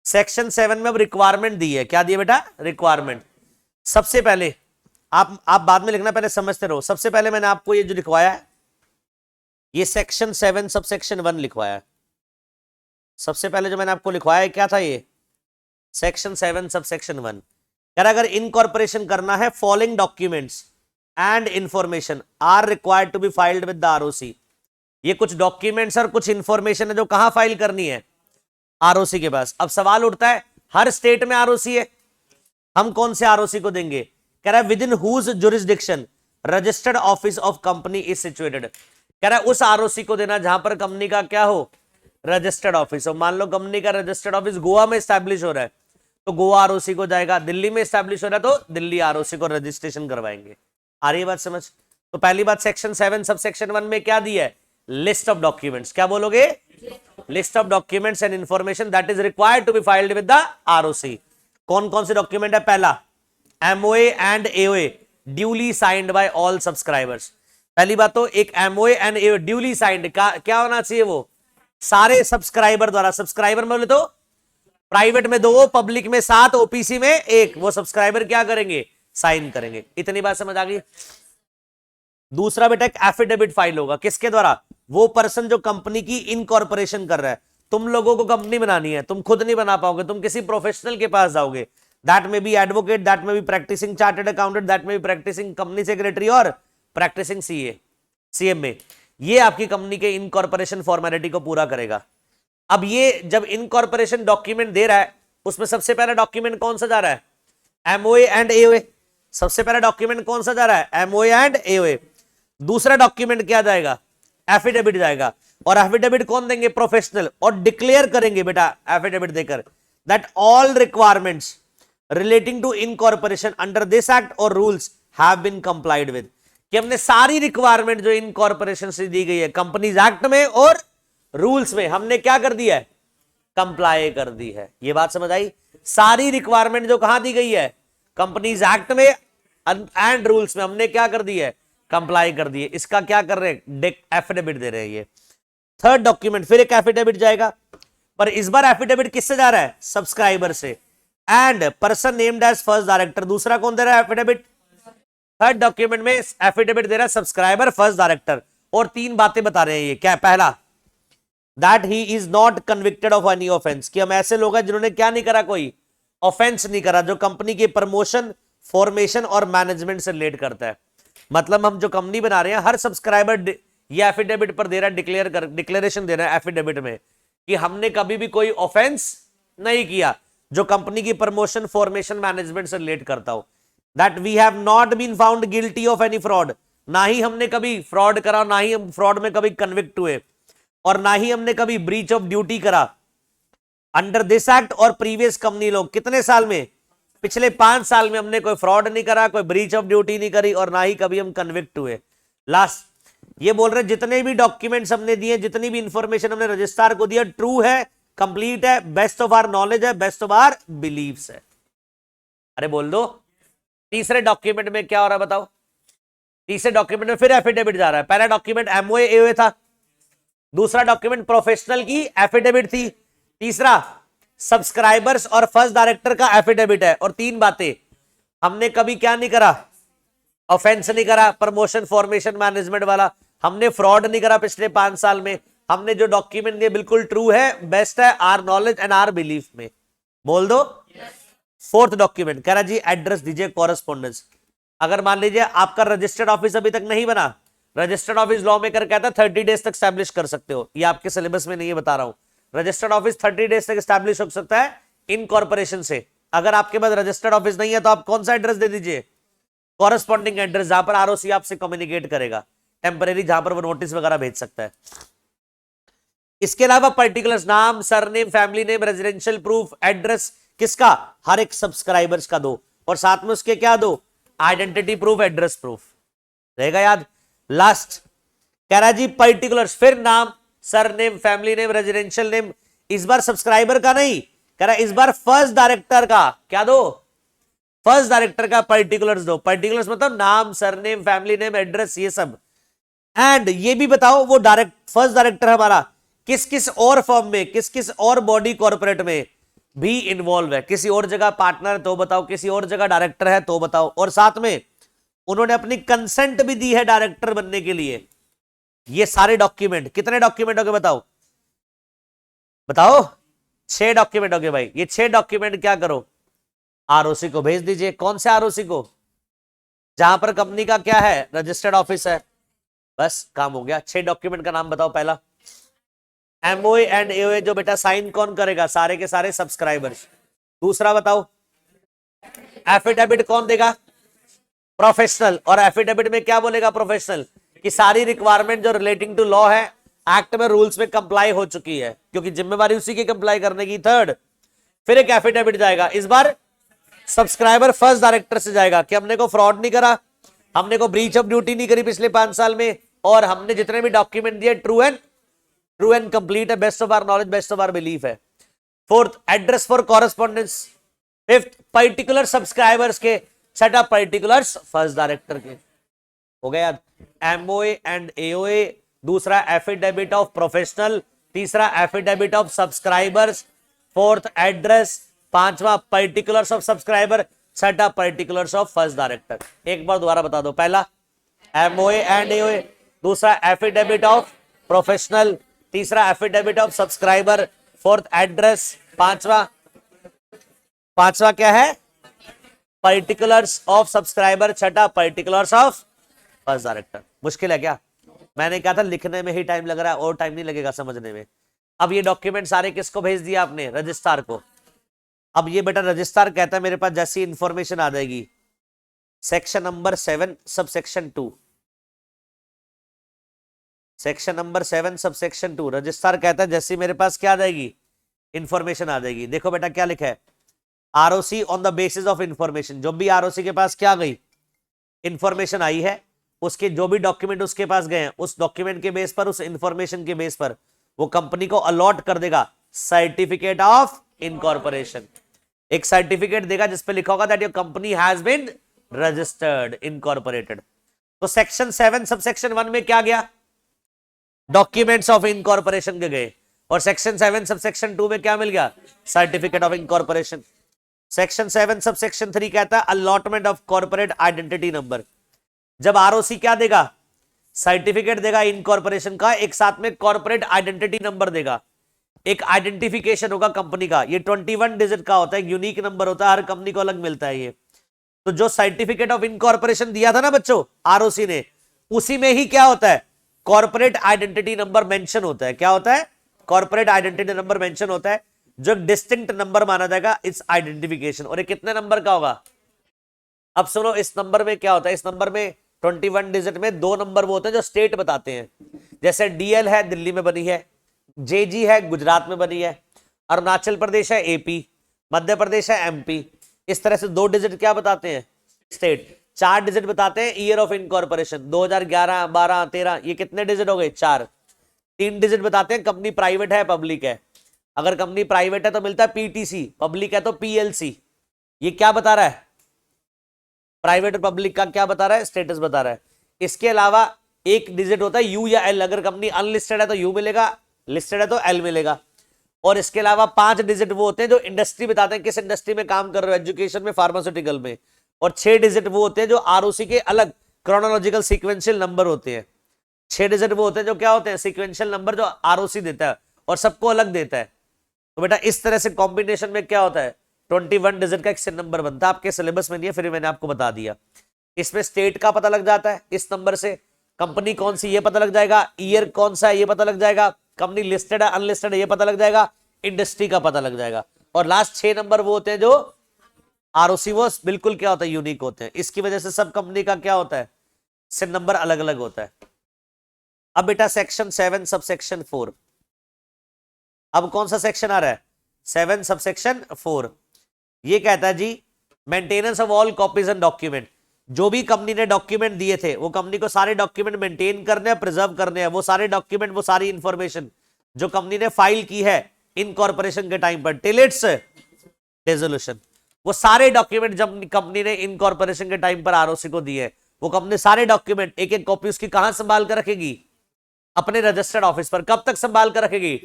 सेक्शन 7 में अब रिक्वायरमेंट दी है। क्या दिए बेटा? रिक्वायरमेंट। सबसे पहले आप बाद में लिखना, पहले समझते रहो। सबसे पहले मैंने आपको ये जो लिखवाया है, ये सेक्शन 7 सबसेक्शन 1 लिखवाया है। सबसे पहले जो मैंने आपको लिखवाया है क्या था? ये सेक्शन 7 सबसेक्शन 1। यार अगर इनकॉर्पोरेशन करना है, following documents and information are required to be filed with the ROC. ये कुछ डॉक्यूमेंट्स और कुछ इंफॉर्मेशन है जो कहां फाइल करनी है? आरओसी के पास। अब सवाल उठता है, हर स्टेट में आरओसी है, हम कौन से आरओसी को देंगे? कह रहा है within whose jurisdiction registered office of company is situated. कह रहा है उस आरओसी को देना जहां पर कंपनी का क्या हो? रजिस्टर्ड ऑफिस हो। मान लो कंपनी का रजिस्टर्ड ऑफिस गोवा में स्टैब्लिश हो रहा है तो गोवा आरओसी को जाएगा। दिल्ली में स्टैब्लिश हो रहा है तो दिल्ली आरओसी को रजिस्ट्रेशन करवाएंगे। आ रही है बात समझ? तो पहली बात, सेक्शन 7 सबसेक्शन 1 में क्या दिया है? List of documents. क्या बोलोगे? List of documents and information that is required to be filed with the ROC. कौन कौन से डॉक्यूमेंट है? पहला, MOA and AOA duly signed by all subscribers. पहली बात तो एक MOA and AOA duly signed का क्या होना चाहिए? वो सारे सब्सक्राइबर द्वारा। सब्सक्राइबर में बोले तो प्राइवेट में 2, पब्लिक में 7, ओपीसी में 1। वो सब्सक्राइबर क्या करेंगे? साइन करेंगे। इतनी बात समझ आ गई? दूसरा बेटा, एक एफिडेविट फाइल होगा। किसके द्वारा? वो पर्सन जो कंपनी की इनकॉर्पोरेशन कर रहा है। तुम लोगों को कंपनी बनानी है, तुम खुद नहीं बना पाओगे, तुम किसी प्रोफेशनल के पास जाओगे। That may be advocate, that may be practising chartered accountant, that may be practising company secretary और प्रैक्टिसिंग सीएमए। ये आपकी कंपनी के इनकॉर्पोरेशन फॉर्मेलिटी को पूरा करेगा। अब ये जब इनकॉर्पोरेशन डॉक्यूमेंट दे रहा है, उसमें सबसे पहला डॉक्यूमेंट कौन सा जा रहा है? MOA and AOA. सबसे पहला डॉक्यूमेंट कौन सा जा रहा है? MOA and AOA. दूसरा डॉक्यूमेंट क्या जाएगा? एफिडेविट जाएगा। और एफिडेविट कौन देंगे? प्रोफेशनल। और डिक्लेयर करेंगे बेटा एफिडेविट देकर that all requirements relating to incorporation under this act और rules have been complied with, कि हमने सारी रिक्वायरमेंट जो इनकॉर्पोरेशन से दी गई है कंपनीज एक्ट में और रूल्स में, हमने क्या कर दिया है? कंप्लाई कर दी है। ये बात समझ आई? सारी रिक्वायरमेंट जो कहां दी गई है? कंपनीज एक्ट में एंड रूल्स में, हमने क्या कर दी है? कंप्लाई कर दी है। इसका क्या कर रहे हैं? एफिडेविट दे रहे हैं। ये थर्ड डॉक्यूमेंट, फिर एक एफिडेविट जाएगा, पर इस बार एफिडेविट किससे जा रहा है? सब्सक्राइबर से। And person named as first director, दूसरा कौन दे रहा है एफिडेविट? थर्ड डॉक्यूमेंट में एफिडेविट दे रहा है सब्सक्राइबर, फर्स्ट डायरेक्टर, और तीन बातें बता रहे हैं ये। क्या? पहला, that he is not convicted of any offence, कि हम ऐसे लोग हैं जिन्होंने क्या नहीं करा? कोई ऑफेंस नहीं करा, जो कंपनी के प्रमोशन, फॉर्मेशन और मैनेजमेंट से रिलेट करता है। मतलब हम जो कंपनी बना रहे हैं, हर सब्सक्राइबर ये एफिडेविट पर दे रहा है, डिक्लेरेशन दे रहा है एफिडेविट में कि हमने कभी भी कोई ऑफेंस नहीं किया जो कंपनी की प्रमोशन, फॉर्मेशन, मैनेजमेंट से रिलेट करता हो। That we have not been found guilty of any fraud, ना ही हमने कभी फ्रॉड करा, ना ही हम फ्रॉड में कभी कन्विक्ट हुए, और ना ही हमने कभी ब्रीच ऑफ ड्यूटी करा अंडर दिस एक्ट और प्रीवियस कंपनी लोग। कितने साल में? पिछले 5 साल में हमने कोई फ्रॉड नहीं करा, कोई ब्रीच ऑफ ड्यूटी नहीं करी, और ना ही कभी हम कन्विक्ट हुए। लास्ट ये बोल रहे जितने भी डॉक्यूमेंट्स हमने दिए, जितनी भी इंफॉर्मेशन हमने रजिस्ट्रार को दिया, ट्रू है, कंप्लीट है, बेस्ट ऑफ आवर नॉलेज है, बेस्ट ऑफ आवर बिलीव्स है। अरे बोल दो। तीसरे डॉक्यूमेंट में क्या हो रहा है बताओ? तीसरे डॉक्यूमेंट में फिर एफिडेविट जा रहा है। पहला डॉक्यूमेंट एमओए एओए था, दूसरा डॉक्यूमेंट प्रोफेशनल की एफिडेविट थी, तीसरा सब्सक्राइबर्स और फर्स्ट डायरेक्टर का एफिडेविट है। और तीन बातें, हमने कभी क्या नहीं करा? ऑफेंस नहीं करा, प्रमोशन, फॉर्मेशन, मैनेजमेंट वाला, हमने फ्रॉड नहीं करा पिछले 5 साल में, हमने जो डॉक्यूमेंट दिए बिल्कुल ट्रू है, बेस्ट है, our knowledge and our belief में। बोल दो। फोर्थ डॉक्यूमेंट कह रहा जी एड्रेस दीजिए कॉरेस्पॉन्डेंस। अगर मान लीजिए आपका रजिस्टर्ड ऑफिस अभी तक नहीं बना, रजिस्टर्ड ऑफिस लॉ मेकर कहता है 30 डेज तक स्टैब्लिश कर सकते हो, ये आपके सिलेबस में नहीं है, बता रहा हूं। रजिस्टर्ड ऑफिस 30 डेज तक स्टैब्लिश हो सकता है इनकॉर्पोरेशन से। अगर आपके पास रजिस्टर्ड ऑफिस नहीं है तो आप कौन सा एड्रेस दे दीजिए? कॉरेस्पॉन्डिंग एड्रेस, जहां पर आरओसी आपसे कम्युनिकेट करेगा, टेम्परेरी, जहां पर वो नोटिस वगैरह भेज सकता है। इसके अलावा पर्टिकुलर्स, नाम, surname, family name, residential proof, address, किसका? हर एक सब्सक्राइबर्स का दो, और साथ में उसके क्या दो? आइडेंटिटी प्रूफ, एड्रेस प्रूफ, रहेगा याद। लास्ट कह रहा जी पर्टिकुलर्स, फिर नाम, surname, family name, residential name, इस बार सब्सक्राइबर का नहीं, कह रहा इस बार फर्स्ट डायरेक्टर का क्या दो? फर्स्ट डायरेक्टर का पर्टिकुलर्स दो। पर्टिकुलर्स मतलब नाम, सरनेम, फैमिली नेम, एड्रेस, ये सब। एंड ये भी बताओ वो फर्स्ट डायरेक्टर हमारा किस किस और फर्म में, किस किस और बॉडी कॉर्पोरेट में भी इन्वॉल्व है। किसी और जगह पार्टनर है तो बताओ, किसी और जगह डायरेक्टर है तो बताओ, और साथ में उन्होंने अपनी कंसेंट भी दी है डायरेक्टर बनने के लिए। ये सारे डॉक्यूमेंट, कितने डॉक्यूमेंट हो गए बताओ? बताओ। 6 डॉक्यूमेंट हो गए भाई। ये 6 डॉक्यूमेंट क्या करो? आरओसी को भेज दीजिए। कौन से आरओसी को? जहां पर कंपनी का क्या है? रजिस्टर्ड ऑफिस है। बस काम हो गया। 6 डॉक्यूमेंट का नाम बताओ। पहला एमओए एंड एओए, जो बेटा साइन कौन करेगा? सारे के सारे सब्सक्राइबर्स। दूसरा बताओ एफिडेविट कौन देगा? प्रोफेशनल। और एफिडेविट में क्या बोलेगा प्रोफेशनल? कि सारी रिक्वायरमेंट जो रिलेटिंग टू लॉ है, एक्ट में, रूल्स में कंप्लाई हो चुकी है, क्योंकि जिम्मेवारी उसी की कंप्लाई करने की। थर्ड फिर एक एफिडेविट जाएगा, इस बार सब्सक्राइबर फर्स्ट डायरेक्टर से जाएगा कि हमने को फ्रॉड नहीं करा, हमने को ब्रीच ऑफ ड्यूटी नहीं करी पिछले 5 साल में, और हमने जितने भी डॉक्यूमेंट दिए ट्रू एंड कंप्लीट है, best of our knowledge, best of our belief है। Fourth address for correspondence. Fifth particular subscribers के, छठा पर्टिकुलर्स फर्स्ट डायरेक्टर के। हो गया याद? एमओए एंड एओए, दूसरा एफिडेविट ऑफ प्रोफेशनल, तीसरा affidavit of subscribers, fourth address, पांचवा पर्टिकुलर्स ऑफ सब्सक्राइबर, छठा पर्टिकुलर्स ऑफ फर्स्ट डायरेक्टर। एक बार दोबारा बता दो। पहला एमओए एंड एओए, दूसरा एफिडेविट ऑफ प्रोफेशनल, तीसरा affidavit of subscriber, fourth address, पांचवा क्या है? पर्टिकुलर्स ऑफ सब्सक्राइबर, छठा पर्टिकुलर्स ऑफ फर्स्ट डायरेक्टर। मुश्किल है क्या? मैंने कहा था लिखने में ही टाइम लग रहा है, और टाइम नहीं लगेगा समझने में। अब ये डॉक्यूमेंट सारे किसको भेज दिया आपने? रजिस्ट्रार को। अब ये बेटा रजिस्ट्रार कहता है मेरे पास जैसी इंफॉर्मेशन आ जाएगी, section number 7 sub section 2, section number 7 subsection 2 registrar कहता है जैसे मेरे पास क्या आ जाएगी, इंफॉर्मेशन आ जाएगी। देखो बेटा क्या लिखा है, ROC on the basis of information. जो भी आरओसी के पास क्या गई, इंफॉर्मेशन आई है, उसके जो भी डॉक्यूमेंट उसके पास गए हैं, उस डॉक्यूमेंट के बेस पर, उस इंफॉर्मेशन के बेस पर वो कंपनी को अलॉट कर देगा सर्टिफिकेट ऑफ इनकॉर्पोरेशन। एक सर्टिफिकेट देगा जिसपे लिखा होगा that your company has been registered incorporated. तो सेक्शन 7 सबसेक्शन 1 में क्या गया, डॉक्यूमेंट्स ऑफ इनकॉर्पोरेशन के गए, और सेक्शन 7 सबसेक्शन 2 में क्या मिल गया, certificate of incorporation. Section 7 subsection 3 कहता है allotment of corporate identity number. जब आरओसी क्या देगा, सर्टिफिकेट देगा इनकॉर्पोरेशन का, एक साथ में कॉर्पोरेट आइडेंटिटी नंबर देगा, एक आइडेंटिफिकेशन होगा कंपनी का। ये 21 डिजिट का होता है, यूनिक नंबर होता है, हर कंपनी को अलग मिलता है ये। तो जो सर्टिफिकेट ऑफ इनकॉर्पोरेशन दिया था ना बच्चों आरओसी ने, उसी में ही क्या होता है, कॉर्पोरेट आइडेंटिटी नंबर मेंशन होता है। क्या होता है, कॉर्पोरेट आइडेंटिटी नंबर मेंशन होता है, जो डिस्टिंक्ट नंबर माना जाएगा इस आइडेंटिफिकेशन। और ये कितने नंबर का होगा, अब सुनो, इस नंबर में क्या होता है, इस नंबर में 21 डिजिट में 2 नंबर वो होते हैं जो स्टेट बताते हैं। जैसे डीएल है दिल्ली में बनी है, जेजी है गुजरात में बनी है, अरुणाचल प्रदेश है एपी, मध्य प्रदेश है एमपी। इस तरह से 2 डिजिट क्या बताते हैं, स्टेट। 4 डिजिट बताते हैं ईयर ऑफ इनकॉर्पोरेशन, 2011, 12, 13, ये कितने डिजिट हो गए, 4। 3 डिजिट बताते हैं कंपनी प्राइवेट है पब्लिक है। अगर कंपनी प्राइवेट है तो मिलता है पीटीसी, पब्लिक है तो पीएलसी। ये क्या बता रहा है, प्राइवेट और पब्लिक का क्या बता रहा है, स्टेटस बता रहा है। इसके अलावा एक डिजिट होता है यू या एल, अगर कंपनी अनलिस्टेड है तो यू मिलेगा, लिस्टेड है तो एल मिलेगा। और इसके अलावा 5 डिजिट वो होते हैं जो इंडस्ट्री बताते हैं, किस इंडस्ट्री में काम कर रहे हो, एजुकेशन में, फार्मास्यूटिकल में। और 6 डिजिट वो होते हैं जो आरओसी के अलग क्रोनोलॉजिकल सीक्वेंशियल नंबर होते हैं। 6 डिजिट वो होते हैं जो क्या होते हैं, सीक्वेंशियल नंबर जो आरओसी देता है और सबको अलग देता है। तो बेटा इस तरह से कॉम्बिनेशन में क्या होता है, 21 डिजिट का एक नंबर बनता है। आपके सिलेबस में नहीं है, फिर मैंने आपको बता दिया। इसमें स्टेट का पता लग जाता है इस नंबर से, कंपनी कौन सी ये पता लग जाएगा, ईयर कौन सा है ये पता लग जाएगा, कंपनी लिस्टेड है अनलिस्टेड है ये पता लग जाएगा, इंडस्ट्री का पता लग जाएगा। और लास्ट 6 नंबर वो होते हैं जो आरओसी वो बिल्कुल क्या होता है, यूनिक होते हैं। इसकी वजह से सब कंपनी का क्या होता है, सिन नंबर अलग अलग होता है। अब बेटा सेक्शन 7 सबसेक्शन 4, अब कौन सा सेक्शन आ रहा है, 7 सबसेक्शन 4। ये कहता है जी maintenance of all copies and document. जो भी कंपनी ने डॉक्यूमेंट दिए थे वो कंपनी को सारे डॉक्यूमेंट मेंटेन करने हैं, प्रिजर्व करने हैं। वो सारे डॉक्यूमेंट, वो सारी इंफॉर्मेशन जो कंपनी ने फाइल की है इनकॉर्पोरेशन के टाइम पर टिल इट्स डिसोल्यूशन, वो सारे डॉक्यूमेंट जब कंपनी ने इनकॉर्पोरेशन के टाइम पर आरओसी को दिए, वो कंपनी सारे डॉक्यूमेंट एक एक कॉपी उसकी कहां संभाल कर रखेगी, अपने रजिस्टर्ड ऑफिस पर। कब तक संभाल कर रखेगी,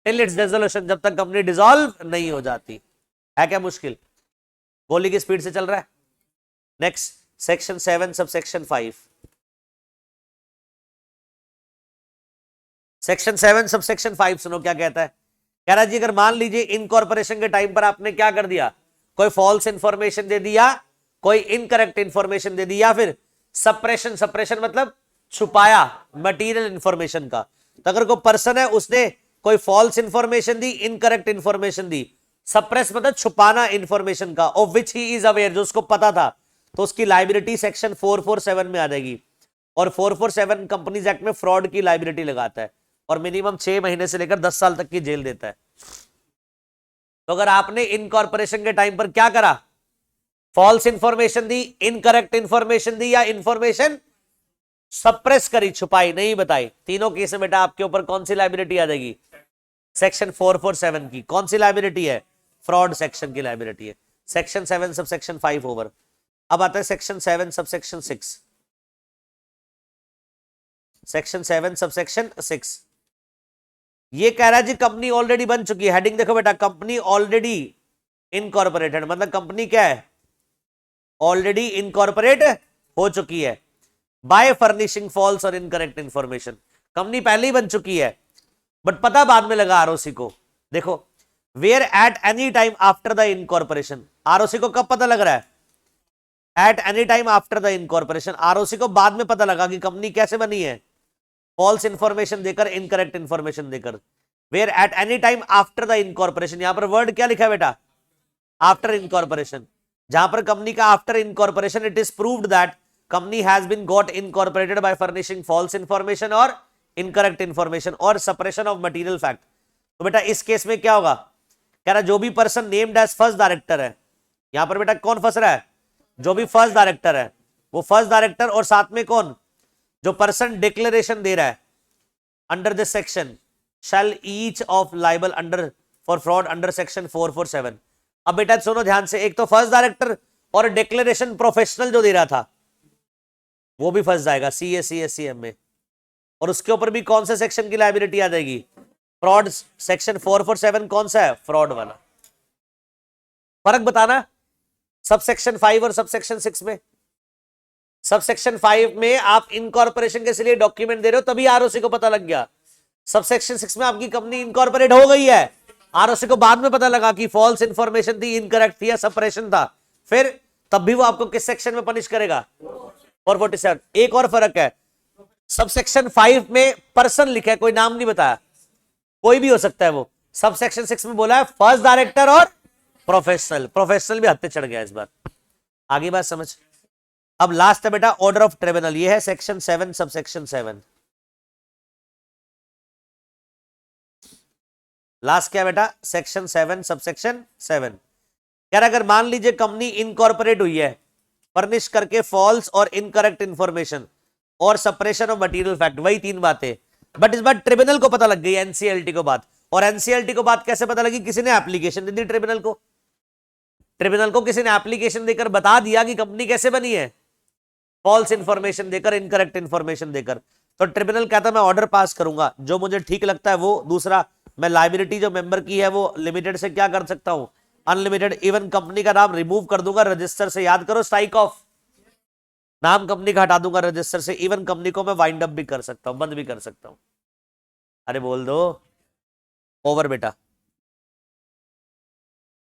टिल इट्स डिसोल्यूशन, जब तक कंपनी डिसॉल्व नहीं हो जाती। है क्या मुश्किल, गोली की स्पीड से चल रहा है। Next section 7 subsection 5। Section 7 subsection 5 सुनो क्या कहता है, कह रहा जी अगर मान लीजिए इनकॉर्पोरेशन के टाइम पर आपने क्या कर दिया, कोई फॉल्स इंफॉर्मेशन दे दिया, कोई इनकरेक्ट इंफॉर्मेशन दे दी, या फिर सप्रेशन, सप्रेशन मतलब छुपाया मटेरियल इंफॉर्मेशन का। तो अगर कोई पर्सन है उसने कोई फॉल्स इंफॉर्मेशन दी, इनकरेक्ट इंफॉर्मेशन दी, सप्रेस मतलब छुपाना इंफॉर्मेशन का, of which he is aware, जो उसको पता था, तो उसकी लाइबिलिटी सेक्शन 447 में आ जाएगी। और 447 कंपनीज एक्ट में फ्रॉड की लाइबिलिटी लगाता है और मिनिमम 6 महीने से लेकर 10 साल तक की जेल देता है। तो अगर आपने इनकॉर्पोरेशन के टाइम पर क्या करा, फॉल्स इंफॉर्मेशन दी, इनकरेक्ट इंफॉर्मेशन दी, या इंफॉर्मेशन सप्रेस करी, छुपाई, नहीं बताई, तीनों केस में बेटा आपके ऊपर कौन सी लाइबिलिटी आ जाएगी, सेक्शन 447 की। कौन सी लाइबिलिटी है, फ्रॉड सेक्शन की लाइबिलिटी है। Section 7 subsection 5 over. अब आता है सेक्शन 7 सबसेक्शन 6। सेक्शन 7 सबसेक्शन 6 ये कह रहा है जी कंपनी ऑलरेडी बन चुकी है। हेडिंग देखो बेटा, कंपनी ऑलरेडी इनकॉर्पोरेटेड, मतलब कंपनी क्या है, ऑलरेडी इनकॉर्पोरेट हो चुकी है बाय फर्निशिंग फॉल्स और इनकरेक्ट इंफॉर्मेशन। कंपनी पहले ही बन चुकी है बट पता बाद में लगा आरओसी को। देखो, where at any time after the incorporation, ROC को कब पता लग रहा है, at any time after the incorporation. ROC को बाद में पता लगा कि कंपनी कैसे बनी है, फॉल्स इंफॉर्मेशन देकर, इनकरेक्ट इंफॉर्मेशन देकर। Where at any time after the incorporation, यहां पर वर्ड क्या लिखा है बेटा, आफ्टर इनकॉर्पोरेशन। जहां पर कंपनी का after incorporation, it is proved that company has been got incorporated by furnishing false information और इनकरेक्ट इंफॉर्मेशन और सपरेशन ऑफ मटेरियल फैक्ट। तो बेटा इस केस में क्या होगा, कह रहा जो भी person named as first director है, यहां पर बेटा कौन फंस रहा है, जो भी फर्स्ट डायरेक्टर है वो फर्स्ट डायरेक्टर, और साथ में कौन, जो पर्सन डिक्लेरेशन दे रहा है under this section shall each of liable under for fraud under section 447। अब बेटा सुनो ध्यान से, एक तो फर्स्ट डायरेक्टर और डिक्लेरेशन प्रोफेशनल जो दे रहा था वो भी फंस जाएगा CA/CSCM में, और उसके ऊपर भी कौन से सेक्शन की लायबिलिटी आ जाएगी, फ्रॉड सेक्शन 447। कौन सा है, फ्रॉड वाला। फर्क बताना सब सेक्शन 5 और सब सेक्शन 6 में। सब सेक्शन 5 में आप इनकॉर्पोरेशन के लिए डॉक्यूमेंट दे रहे हो तभी आरओसी को पता लग गया। सब सेक्शन 6 में आपकी कंपनी इनकॉर्पोरेट हो गई है, आरओसी को बाद में पता लगा कि फॉल्स इंफॉर्मेशन थी, इनकरेक्ट थी या सपरेशन था, फिर तब भी वो आपको किस सेक्शन में पनिश करेगा, 447। एक और फर्क है, सब सेक्शन 5 में पर्सन लिखा है, कोई नाम नहीं बताया, कोई भी हो सकता है वो। सब सेक्शन 6 में बोला है फर्स्ट डायरेक्टर और प्रोफेशनल, प्रोफेशनल भी हद पे चढ़ गया इस बार। आगे बात समझ। अब लास्ट है बेटा ऑर्डर ऑफ ट्रिब्यूनल, ये है सेक्शन 7 सब सेक्शन 7। लास्ट क्या बेटा, सेक्शन 7 सब सेक्शन 7। यार अगर मान लीजिए कंपनी इनकॉर्पोरेट हुई है फर्निश करके फॉल्स और इनकरेक्ट इंफॉर्मेशन और सपरेशन ऑफ मटेरियल फैक्ट, वही तीन बातें, बट इस बार ट्रिब्यूनल को पता लग गई एनसीएलटी को बात। और एनसीएलटी को बात कैसे पता लगी, किसी ने एप्लीकेशन दे दी ट्रिब्यूनल को, ट्रिब्यूनल को किसी ने एप्लीकेशन देकर बता दिया कि कंपनी कैसे बनी है, फॉल्स इंफॉर्मेशन देकर, इनकरेक्ट इंफॉर्मेशन देकर। तो ट्रिब्यूनल कहता है मैं ऑर्डर पास करूंगा जो मुझे ठीक लगता है वो। दूसरा, मैं लायबिलिटी जो मेंबर की है वो लिमिटेड से क्या कर सकता हूं, अनलिमिटेड। इवन कंपनी का नाम रिमूव कर दूंगा रजिस्टर से, याद करो स्ट्राइक ऑफ, नाम कंपनी का हटा दूंगा रजिस्टर से। इवन कंपनी को मैं वाइंड अप भी कर सकता हूं, बंद भी कर सकता हूं। अरे बोल दो ओवर बेटा।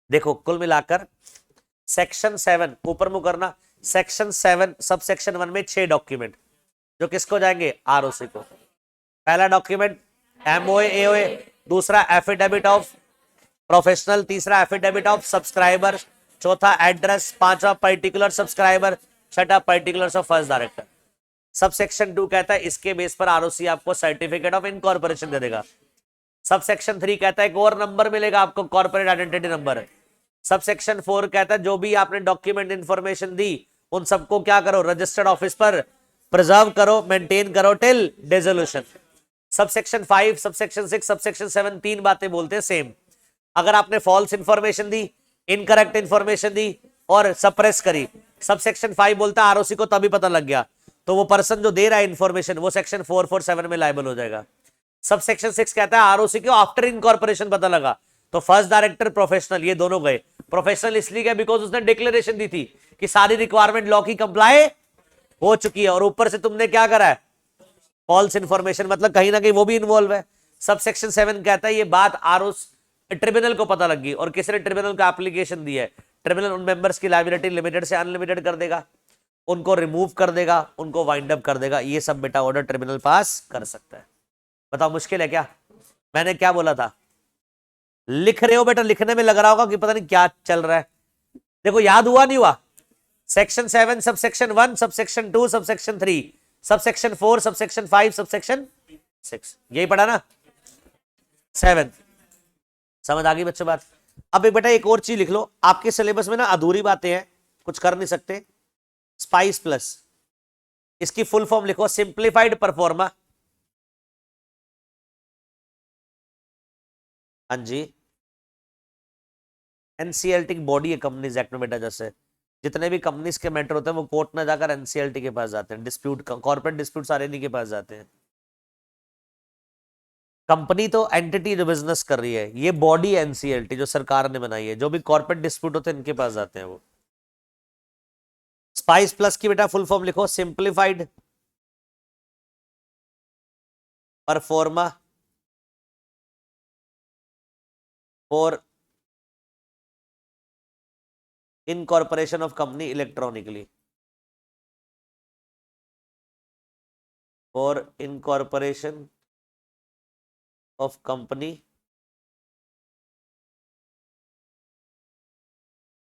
देखो कुल मिलाकर सेक्शन 7 ऊपर मुंह करना, सेक्शन 7 सब सेक्शन 1 में 6 डॉक्यूमेंट जो किसको जाएंगे, आरओसी को। पहला डॉक्यूमेंट एमओए एओए, दूसरा एफिडेविट ऑफ प्रोफेशनल, तीसरा एफिडेविट ऑफ सब्सक्राइबर, चौथा एड्रेस, पांचवा पर्टिकुलर सब्सक्राइबर, छठा particulars of first director. Sub section 2 कहता है इसके बेस पर आरओसी आपको सर्टिफिकेट ऑफ इनकॉर्पोरेशन दे देगा। सब सेक्शन 3 कहता है एक और नंबर मिलेगा आपको, corporate identity number. Sub section 4 कहता है जो भी आपने डॉक्यूमेंट इंफॉर्मेशन दी उन सबको क्या करो, रजिस्टर्ड ऑफिस पर प्रिजर्व करो, मेंटेन करो till dissolution. Sub section 5, sub section 6, sub section 7 तीन बातें बोलते हैं सेम। अगर आपने फॉल्स इंफॉर्मेशन दी, इनकरेक्ट इंफॉर्मेशन दी और सप्रेस करी, सब सेक्शन 5 बोलता है आरओसी को तभी पता लग गया, तो वो पर्सन जो दे रहा है इंफॉर्मेशन वो सेक्शन 447 में लायबल हो जाएगा। सब सेक्शन 6 कहता है आरओसी को आफ्टर इनकॉर्पोरेशन पता लगा, तो फर्स्ट डायरेक्टर प्रोफेशनल ये दोनों गए। प्रोफेशनल इसलिए गया बिकॉज उसने डिक्लेरेशन दी थी कि सारी रिक्वायरमेंट लॉ की कंप्लाई हो चुकी है, और ऊपर से तुमने क्या करा है, फॉल्स इंफॉर्मेशन, मतलब कहीं ना कहीं वो भी इन्वॉल्व है। सब सेक्शन 7 कहता है ये बात ट्रिब्यूनल को पता लग गई और किसने ट्रिब्यूनल को एप्लीकेशन दी है, ट्रिब्यूनल उन मेंबर्स की लायबिलिटी लिमिटेड से अनलिमिटेड कर देगा, उनको रिमूव कर देगा, उनको वाइंड अप कर देगा। ये सब बेटा ऑर्डर ट्रिब्यूनल पास कर सकता है। बताओ मुश्किल है क्या, मैंने क्या बोला था, लिख रहे हो बेटा, लिखने में लग रहा होगा कि पता नहीं क्या चल रहा है। देखो याद हुआ नहीं हुआ, section 7 sub section 1, sub section 2, sub section 3, sub section 4, sub section 5, sub section 6, यही पढ़ा ना 7। समझ आ गई बच्चों बात। अब एक बेटा एक और चीज लिख लो, आपके सिलेबस में ना अधूरी बातें हैं, कुछ कर नहीं सकते। स्पाइस प्लस, इसकी फुल फॉर्म लिखो, सिंप्लीफाइड परफॉर्मा। हाँ जी, एनसीएलटी की बॉडी है कंपनीज एक्ट में बेटा, जैसे जितने भी कंपनीज के मैटर होते हैं वो कोर्ट में जाकर एनसीएलटी के पास जाते हैं, डिस्प्यूट कॉर्पोरेट डिस्प्यूट सारे इन्हीं के पास जाते हैं। कंपनी तो एंटिटी जो बिजनेस कर रही है, ये बॉडी एनसीएलटी जो सरकार ने बनाई है, जो भी कॉर्पोरेट डिस्प्यूट होते हैं इनके पास जाते हैं वो। स्पाइस प्लस की बेटा फुल फॉर्म लिखो, simplified pro forma for incorporation of company electronically, for incorporation of company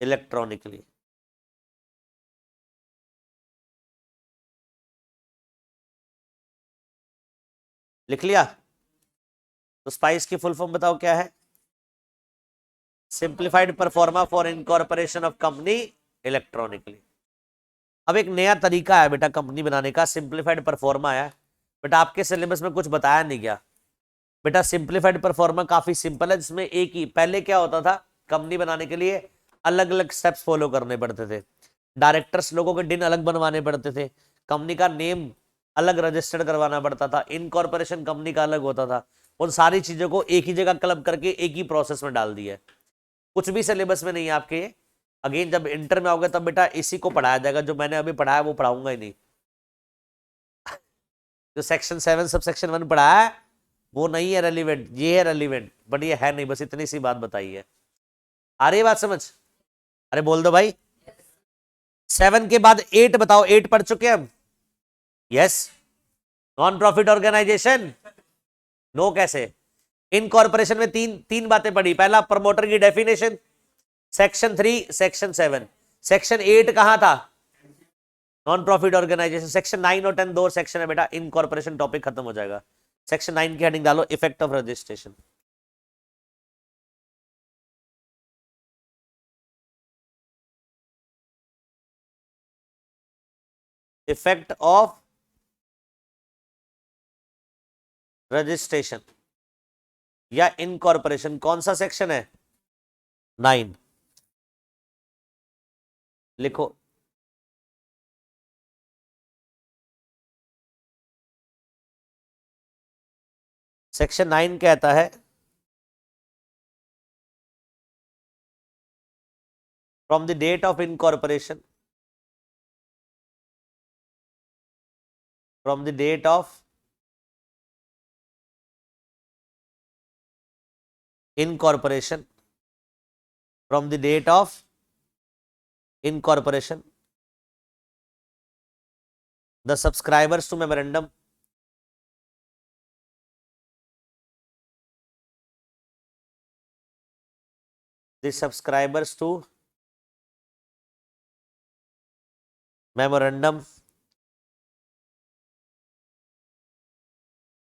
electronically. लिख लिया? तो स्पाइस की फुल फॉर्म बताओ क्या है? Simplified pro forma for incorporation of company electronically. अब एक नया तरीका है बेटा कंपनी बनाने का, सिंप्लीफाइड परफॉर्मा है। बेटा आपके सिलेबस में कुछ बताया नहीं गया। बेटा सिंप्लीफाइड परफॉर्मा काफी सिंपल है, जिसमें एक ही, पहले क्या होता था, कंपनी बनाने के लिए अलग अलग स्टेप्स फॉलो करने पड़ते थे। डायरेक्टर्स लोगों के दिन अलग बनवाने पड़ते थे, कंपनी का नेम अलग रजिस्टर्ड करवाना पड़ता था, इनकॉर्पोरेशन कंपनी का अलग होता था। उन सारी चीजों को एक ही जगह क्लब करके एक ही प्रोसेस में डाल दिया है। कुछ भी सिलेबस में नहीं है आपके ये। अगेन जब इंटर में आओगे तब बेटा इसी को पढ़ाया जाएगा, जो मैंने अभी पढ़ाया वो पढ़ाऊंगा ही नहीं। जो सेक्शन 7 सब सेक्शन 1 पढ़ाया है वो नहीं है रेलिवेंट, ये है रेलिवेंट, बट ये है नहीं, बस इतनी सी बात बताई है। आ रही है बात समझ? अरे बोल दो भाई। 7 के बाद 8 बताओ, 8 पढ़ चुके हम? Yes. Non profit organisation, no कैसे? इनकॉर्पोरेशन में तीन तीन बातें पढ़ी। पहला प्रमोटर की डेफिनेशन, सेक्शन 3 सेक्शन 7। सेक्शन 8 कहां था? Non profit organisation. सेक्शन 9 और 10 दो सेक्शन है बेटा, इनकॉर्पोरेशन टॉपिक खत्म हो जाएगा। सेक्शन 9 की हेडिंग डालो effect of registration. Effect of registration या इनकॉर्पोरेशन, कौन सा सेक्शन है? 9। लिखो। सेक्शन 9 कहता है from the date of incorporation, from the date of incorporation, from the date of incorporation, the subscribers to memorandum, the subscribers to memorandum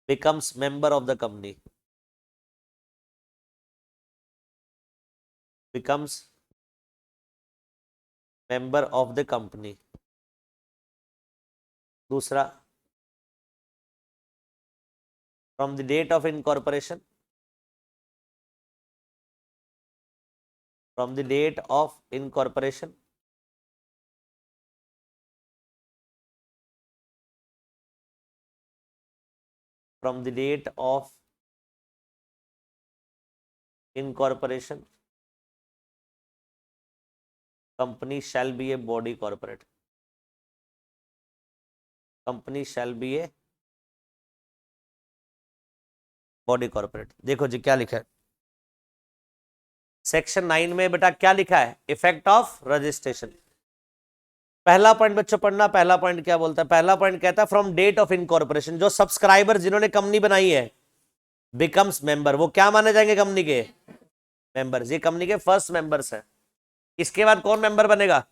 becomes member of the company, becomes member of the company। दूसरा, from the date of incorporation, from the date of incorporation, from the date of incorporation, company shall be a body corporate, company shall be a body corporate. देखो जी क्या लिखा है section 9 में बेटा, क्या लिखा है? Effect of registration. पहला पॉइंट बच्चों पढ़ना, पहला पॉइंट क्या बोलता है? पहला पॉइंट कहता है फ्रॉम डेट ऑफ इनकॉर्पोरेशन, जो सब्सक्राइबर जिन्होंने कंपनी बनाई है बिकम्स मेंबर, वो क्या माने जाएंगे? कंपनी के मेंबर्स। ये कंपनी के फर्स्ट मेंबर्स है। इसके बाद कौन मेंबर बनेगा?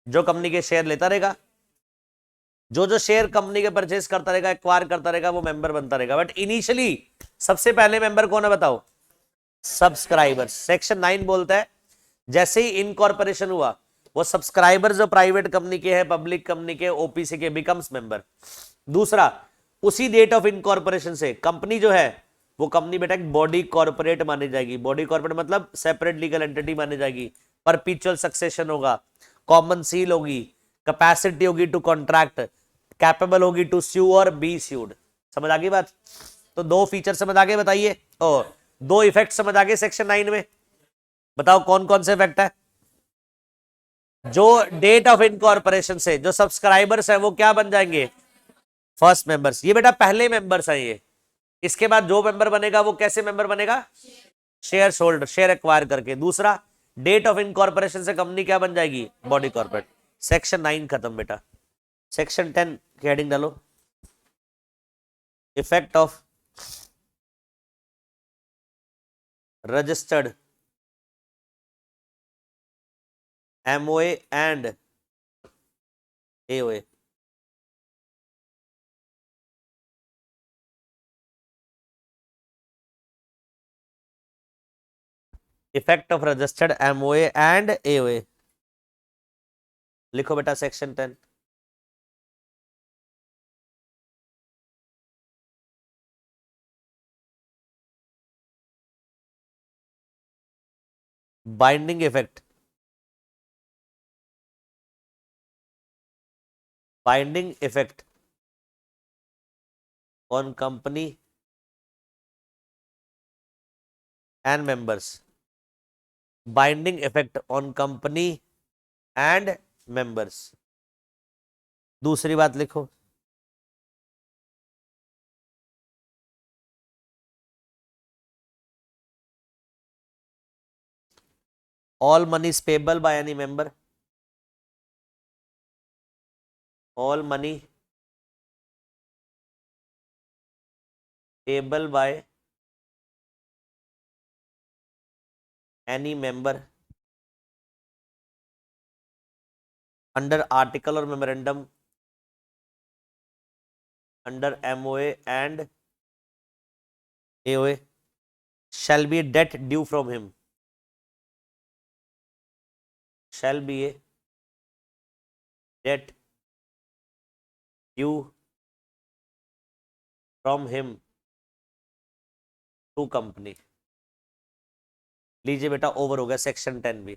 जो कंपनी के शेयर लेता रहेगा, जो जो शेयर कंपनी के परचेज करता रहेगा, एक्वायर करता रहेगा, वो मेंबर बनता रहेगा। बट इनिशियली सबसे पहले मेंबर कौन है बताओ? सब्सक्राइबर्स। सेक्शन 9 बोलता है जैसे ही इनकॉर्पोरेशन हुआ, वो सब्सक्राइबर जो प्राइवेट कंपनी के हैं, पब्लिक कंपनी के, ओपीसी के, बिकम्स मेंबर। दूसरा, उसी डेट ऑफ इनकॉर्पोरेशन से कंपनी जो है वो कंपनी बेटा एक बॉडी कॉर्पोरेट मानी जाएगी। बॉडी कॉर्पोरेट मतलब सेपरेट लीगल एंटिटी मानी जाएगी। परपीचुअल सक्सेशन होगा, कॉमन सील होगी, कैपेसिटी होगी टू कॉन्ट्रैक्ट, कैपेबल होगी टू स्यू और बी स्यूड। समझ आ गई बात? तो दो फीचर समझ आ गए, बताइए। और दो इफेक्ट समझ आ गए सेक्शन 9 में। बताओ कौन कौन से इफेक्ट है? जो डेट ऑफ इनकॉर्पोरेशन से जो सब्सक्राइबर्स है वो क्या बन जाएंगे? First members. ये बेटा पहले मेंबर्स हैं ये। इसके बाद जो मेंबर बनेगा वो कैसे मेंबर बनेगा? शेयर होल्डर, शेयर एक्वायर करके। दूसरा, डेट ऑफ इनकॉर्पोरेशन से कंपनी क्या बन जाएगी? Body corporate. सेक्शन 9 खत्म बेटा। सेक्शन 10 की हेडिंग डालो effect of registered MOA and AOA। Effect of registered MOA and AOA. लिखो बेटा section 10। Binding effect, binding effect on company and members, binding effect on company and members. दूसरी बात लिखो, all money is payable by any member, all money payable by any member under article or memorandum under MOA and AOA shall be a debt due from him, shall be a debt due from him to company। लीजिए बेटा over हो गया section 10 भी।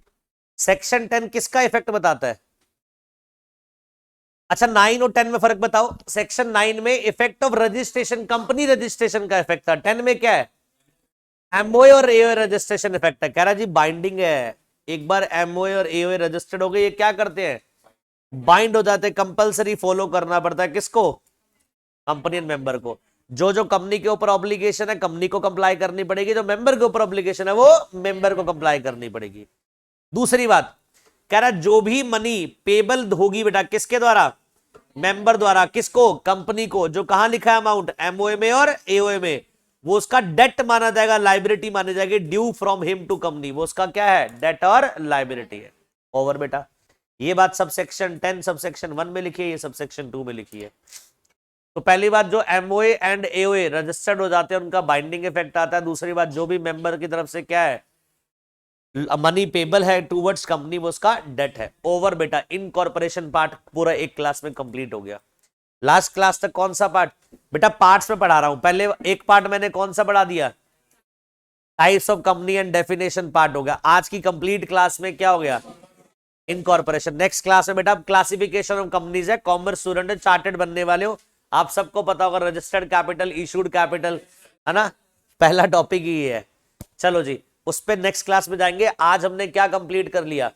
Section 10 किसका effect बताता है? अच्छा 9 और 10 में फर्क बताओ। सेक्शन 9 में effect of registration, company registration का इफेक्ट था। 10 में क्या है? एमओए और एओए रजिस्ट्रेशन इफेक्ट है। कह रहा जी बाइंडिंग है, एक बार एमओए और एओए रजिस्टर्ड हो गए, ये क्या करते हैं? बाइंड हो जाते हैं। कंपलसरी फॉलो करना पड़ता है किसको? कंपनी एंड मेंबर को। जो जो कंपनी के ऊपर ऑब्लिगेशन है कंपनी को कंप्लाई करनी पड़ेगी, जो मेंबर के ऊपर ऑब्लिगेशन है वो मेंबर को कंप्लाई करनी पड़ेगी। दूसरी बात कह रहा जो भी मनी पेबल होगी बेटा किसके द्वारा? मेंबर द्वारा। किसको? कंपनी को। जो कहां लिखा है अमाउंट? एमओए में और एओए में, वो उसका डेट माना जाएगा, लाइबिलिटी मानी जाएगी। Due from him to company, वो उसका क्या है? डेट और लाइबिलिटी है। ओवर बेटा। ये बात सब सेक्शन 10 सब सेक्शन 1 में लिखी है, ये सब सेक्शन 2 में लिखी है। तो पहली बात जो एमओए एंड एओए रजिस्टर्ड हो जाते हैं उनका बाइंडिंग इफेक्ट आता है। दूसरी बात जो भी मेंबर की तरफ से क्या है मनी पेबल है टूवर्ड्स कंपनी, वो उसका डेट है। ओवर बेटा। इनकॉर्पोरेशन पार्ट पूरा एक क्लास में कंप्लीट हो गया। लास्ट क्लास तक कौन सा पार्ट? बेटा पार्ट्स में पढ़ा रहा हूं। पहले एक पार्ट मैंने कौन सा पढ़ा दिया? Types of company and definition part हो गया। आज की कंप्लीट क्लास में क्या हो गया? इनकॉर्पोरेशन। नेक्स्ट क्लास में बेटा क्लासिफिकेशन ऑफ कंपनीज है। कॉमर्स स्टूडेंट है, चार्टेड बनने वाले हो, आप सबको पता होगा रजिस्टर्ड कैपिटल, इशूड कैपिटल, है ना? पहला टॉपिक ही है। चलो जी उस पे नेक्स्ट क्लास में जाएंगे। आज हमने क्या कंप्लीट कर लिया?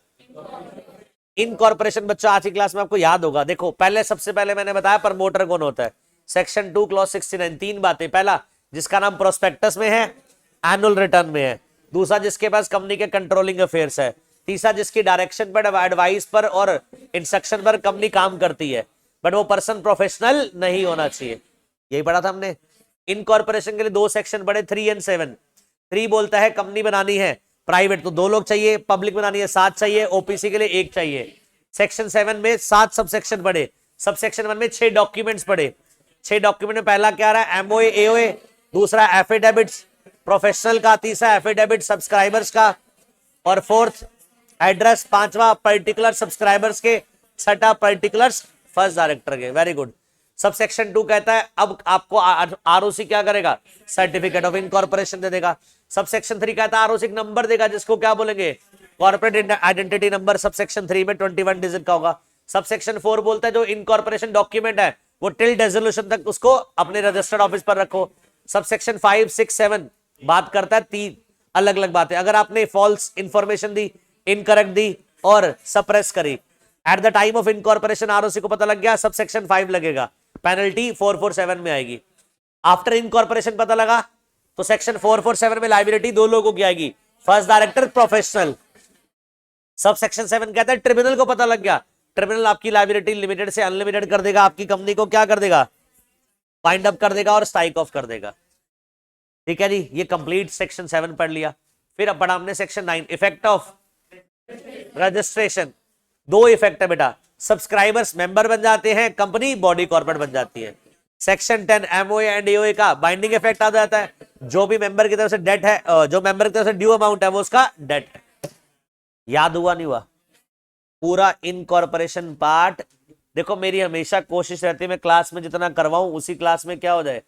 इनकॉर्पोरेशन। बच्चों आज की क्लास में आपको याद होगा, देखो पहले सबसे पहले मैंने बताया प्रमोटर कौन होता है। सेक्शन 2 क्लॉज 69 तीन बातें। पहला जिसका नाम प्रोस्पेक्टस में है, एनुअल रिटर्न में है। दूसरा जिसके पास कंपनी के कंट्रोलिंग अफेयर्स है। तीसरा जिसकी डायरेक्शन पर, एडवाइस पर और इंस्ट्रक्शन पर कंपनी काम करती है, बट वो पर्सन प्रोफेशनल नहीं होना चाहिए। यही पढ़ा था हमने। इनकॉर्पोरेशन के लिए दो सेक्शन पढ़े, 3 और 7। 3 बोलता है कंपनी बनानी है प्राइवेट तो 2 लोग चाहिए, पब्लिक बनानी है 7 चाहिए, ओपीसी के लिए 1 चाहिए। सेक्शन 7 में 7 सब सेक्शन पढ़े। सब सेक्शन 1 में 6 डॉक्यूमेंट्स पढ़े। 6 डॉक्यूमेंट में पहला क्या रहा है? MOA AOA. दूसरा एफिडेविट्स प्रोफेशनल का। तीसरा एफिडेविट सब्सक्राइबर्स का। और फोर्थ एड्रेस। पांचवा पर्टिकुलर सब्सक्राइबर्स के। छठा पर्टिकुलर्स फर्स्ट डायरेक्टर के। Very good. सब सेक्शन 2 कहता है अब आपको आरओसी क्या करेगा? सर्टिफिकेट ऑफ इनकॉर्पोरेशन दे देगा। सब सेक्शन 3 कहता है आरओसी नंबर देगा जिसको क्या बोलेंगे? Corporate identity number. Sub section 3 में 21 डिजिट का होगा। सब सेक्शन 4 बोलता है जो इनकॉर्पोरेशन डॉक्यूमेंट है वो टिल डेसोल्यूशन तक उसको अपने रजिस्टर्ड ऑफिस पर रखो। सब सेक्शन 5, 6, 7 बात करता है 3 अलग अलग बातें। अगर आपने फॉल्स इंफॉर्मेशन दी, इनकरेक्ट दी और सप्रेस करी at the time of incorporation, ROC को पता लग गया, सब सेक्शन 5 लगेगा, पेनल्टी 447 में आएगी। आफ्टर इनकॉर्पोरेशन पता लगा तो सेक्शन 447 में लायबिलिटी 2 लोगों की आएगी, first director, professional. Sub section 7 कहता है ट्रिब्यूनल को पता लग गया, ट्रिब्यूनल आपकी लायबिलिटी लिमिटेड से अनलिमिटेड कर देगा, आपकी कंपनी को क्या कर देगा? वाइंड अप कर देगा और स्ट्राइक ऑफ कर देगा। ठीक है जी, ये कंप्लीट सेक्शन 7 पढ़ लिया। फिर अब पढ़ा हमने section 9, effect of registration. 2 effect है बेटा, सब्सक्राइबर्स मेंबर बन जाते हैं, कंपनी बॉडी कॉर्पोरेट बन जाती है। सेक्शन 10 एमओए एंड एओए का बाइंडिंग इफेक्ट आ जाता है। जो भी मेंबर की तरफ से डेट है, जो मेंबर की तरफ से ड्यू अमाउंट है वो उसका डेट है। याद हुआ नहीं हुआ? पूरा इनकॉर्पोरेशन पार्ट। देखो मेरी हमेशा कोशिश रहती है मैं क्लास में जितना करवाऊं उसी क्लास में क्या हो जाए,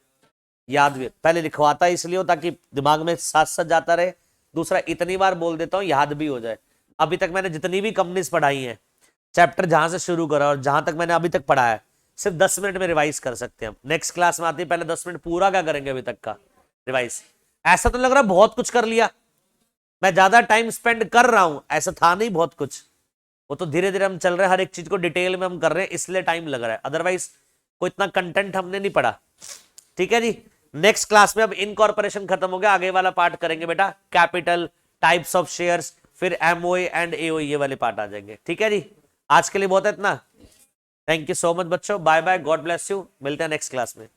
याद भी। पहले लिखवाता इसलिए हो ताकि दिमाग में साथ साथ जाता रहे, दूसरा इतनी बार बोल देता हूं याद भी हो जाए। अभी तक मैंने जितनी भी कंपनीज पढ़ाई हैं, चैप्टर जहां से शुरू करा और जहां तक मैंने अभी तक पढ़ा है, सिर्फ 10 मिनट में रिवाइज कर सकते हैं हम। नेक्स्ट क्लास में आती है, पहले 10 मिनट पूरा क्या करेंगे अभी तक का रिवाइज। ऐसा तो लग रहा बहुत कुछ कर लिया, मैं ज्यादा टाइम स्पेंड कर रहा हूं, ऐसा था नहीं बहुत कुछ। वो तो धीरे धीरे हम चल रहे हैं, हर एक चीज को डिटेल में हम कर रहे हैं इसलिए टाइम लग रहा है, अदरवाइज कोई इतना कंटेंट हमने नहीं पढ़ा। ठीक है जी। नेक्स्ट क्लास में अब इनकॉर्पोरेशन खत्म हो गया, आगे वाला पार्ट करेंगे बेटा कैपिटल, टाइप्स ऑफ शेयर्स, फिर एमओए एंड एओए, ये वाले पार्ट आ जाएंगे। ठीक है जी, आज के लिए बहुत है इतना। थैंक यू सो मच बच्चों, bye bye, god bless you, मिलते हैं नेक्स्ट क्लास में।